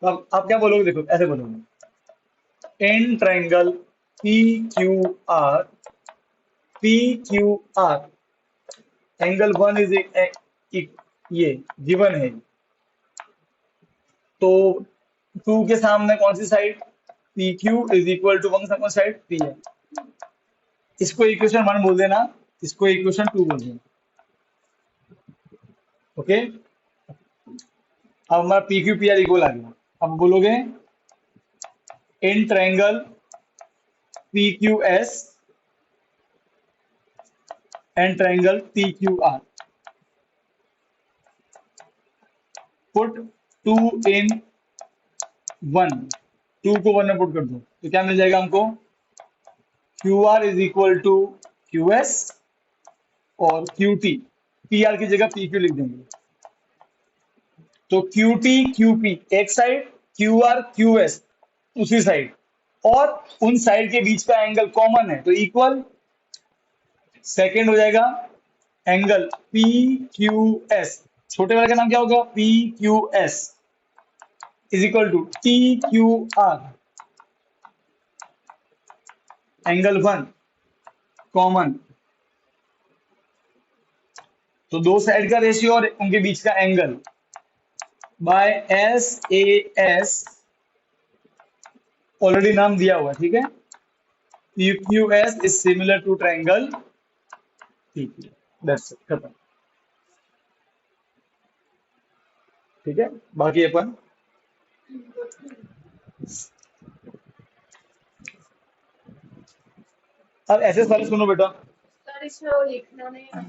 तो अब आप क्या बोलोगे, देखो ऐसे बोलोगे, in triangle P Q R, P Q R angle one is ये गिवन है। तो टू के सामने कौन सी side? P Q is equal to one side P है। इसको इक्वेशन वन बोल देना, इसको इक्वेशन टू बोल देना, ओके। अब हमारा P Q P R equal आ गया। अब बोलोगे in triangle PQS and triangle PQR. Put 2 in 1, 2 को 1 में पुट कर दो तो क्या मिल जाएगा हमको? QR is equal to QS और QT, PR की जगह PQ लिख देंगे। तो QT QP एक साइड, QR QS दूसरी साइड, और उन साइड के बीच का एंगल कॉमन है तो इक्वल। सेकेंड हो जाएगा एंगल PQS, छोटे वाले का नाम क्या होगा? PQS is equal to TQR, angle 1 common, तो दो साइड का रेशियो और उनके बीच का एंगल बाय SAS, ऑलरेडी नाम दिया हुआ है, ठीक है। PQS is similar to triangle PQ, that's it, खत्म। ठीक है, बाकी अपन अब ऐसे सारे सुनो बेटा, सर इसमें वो लिखना नहीं है।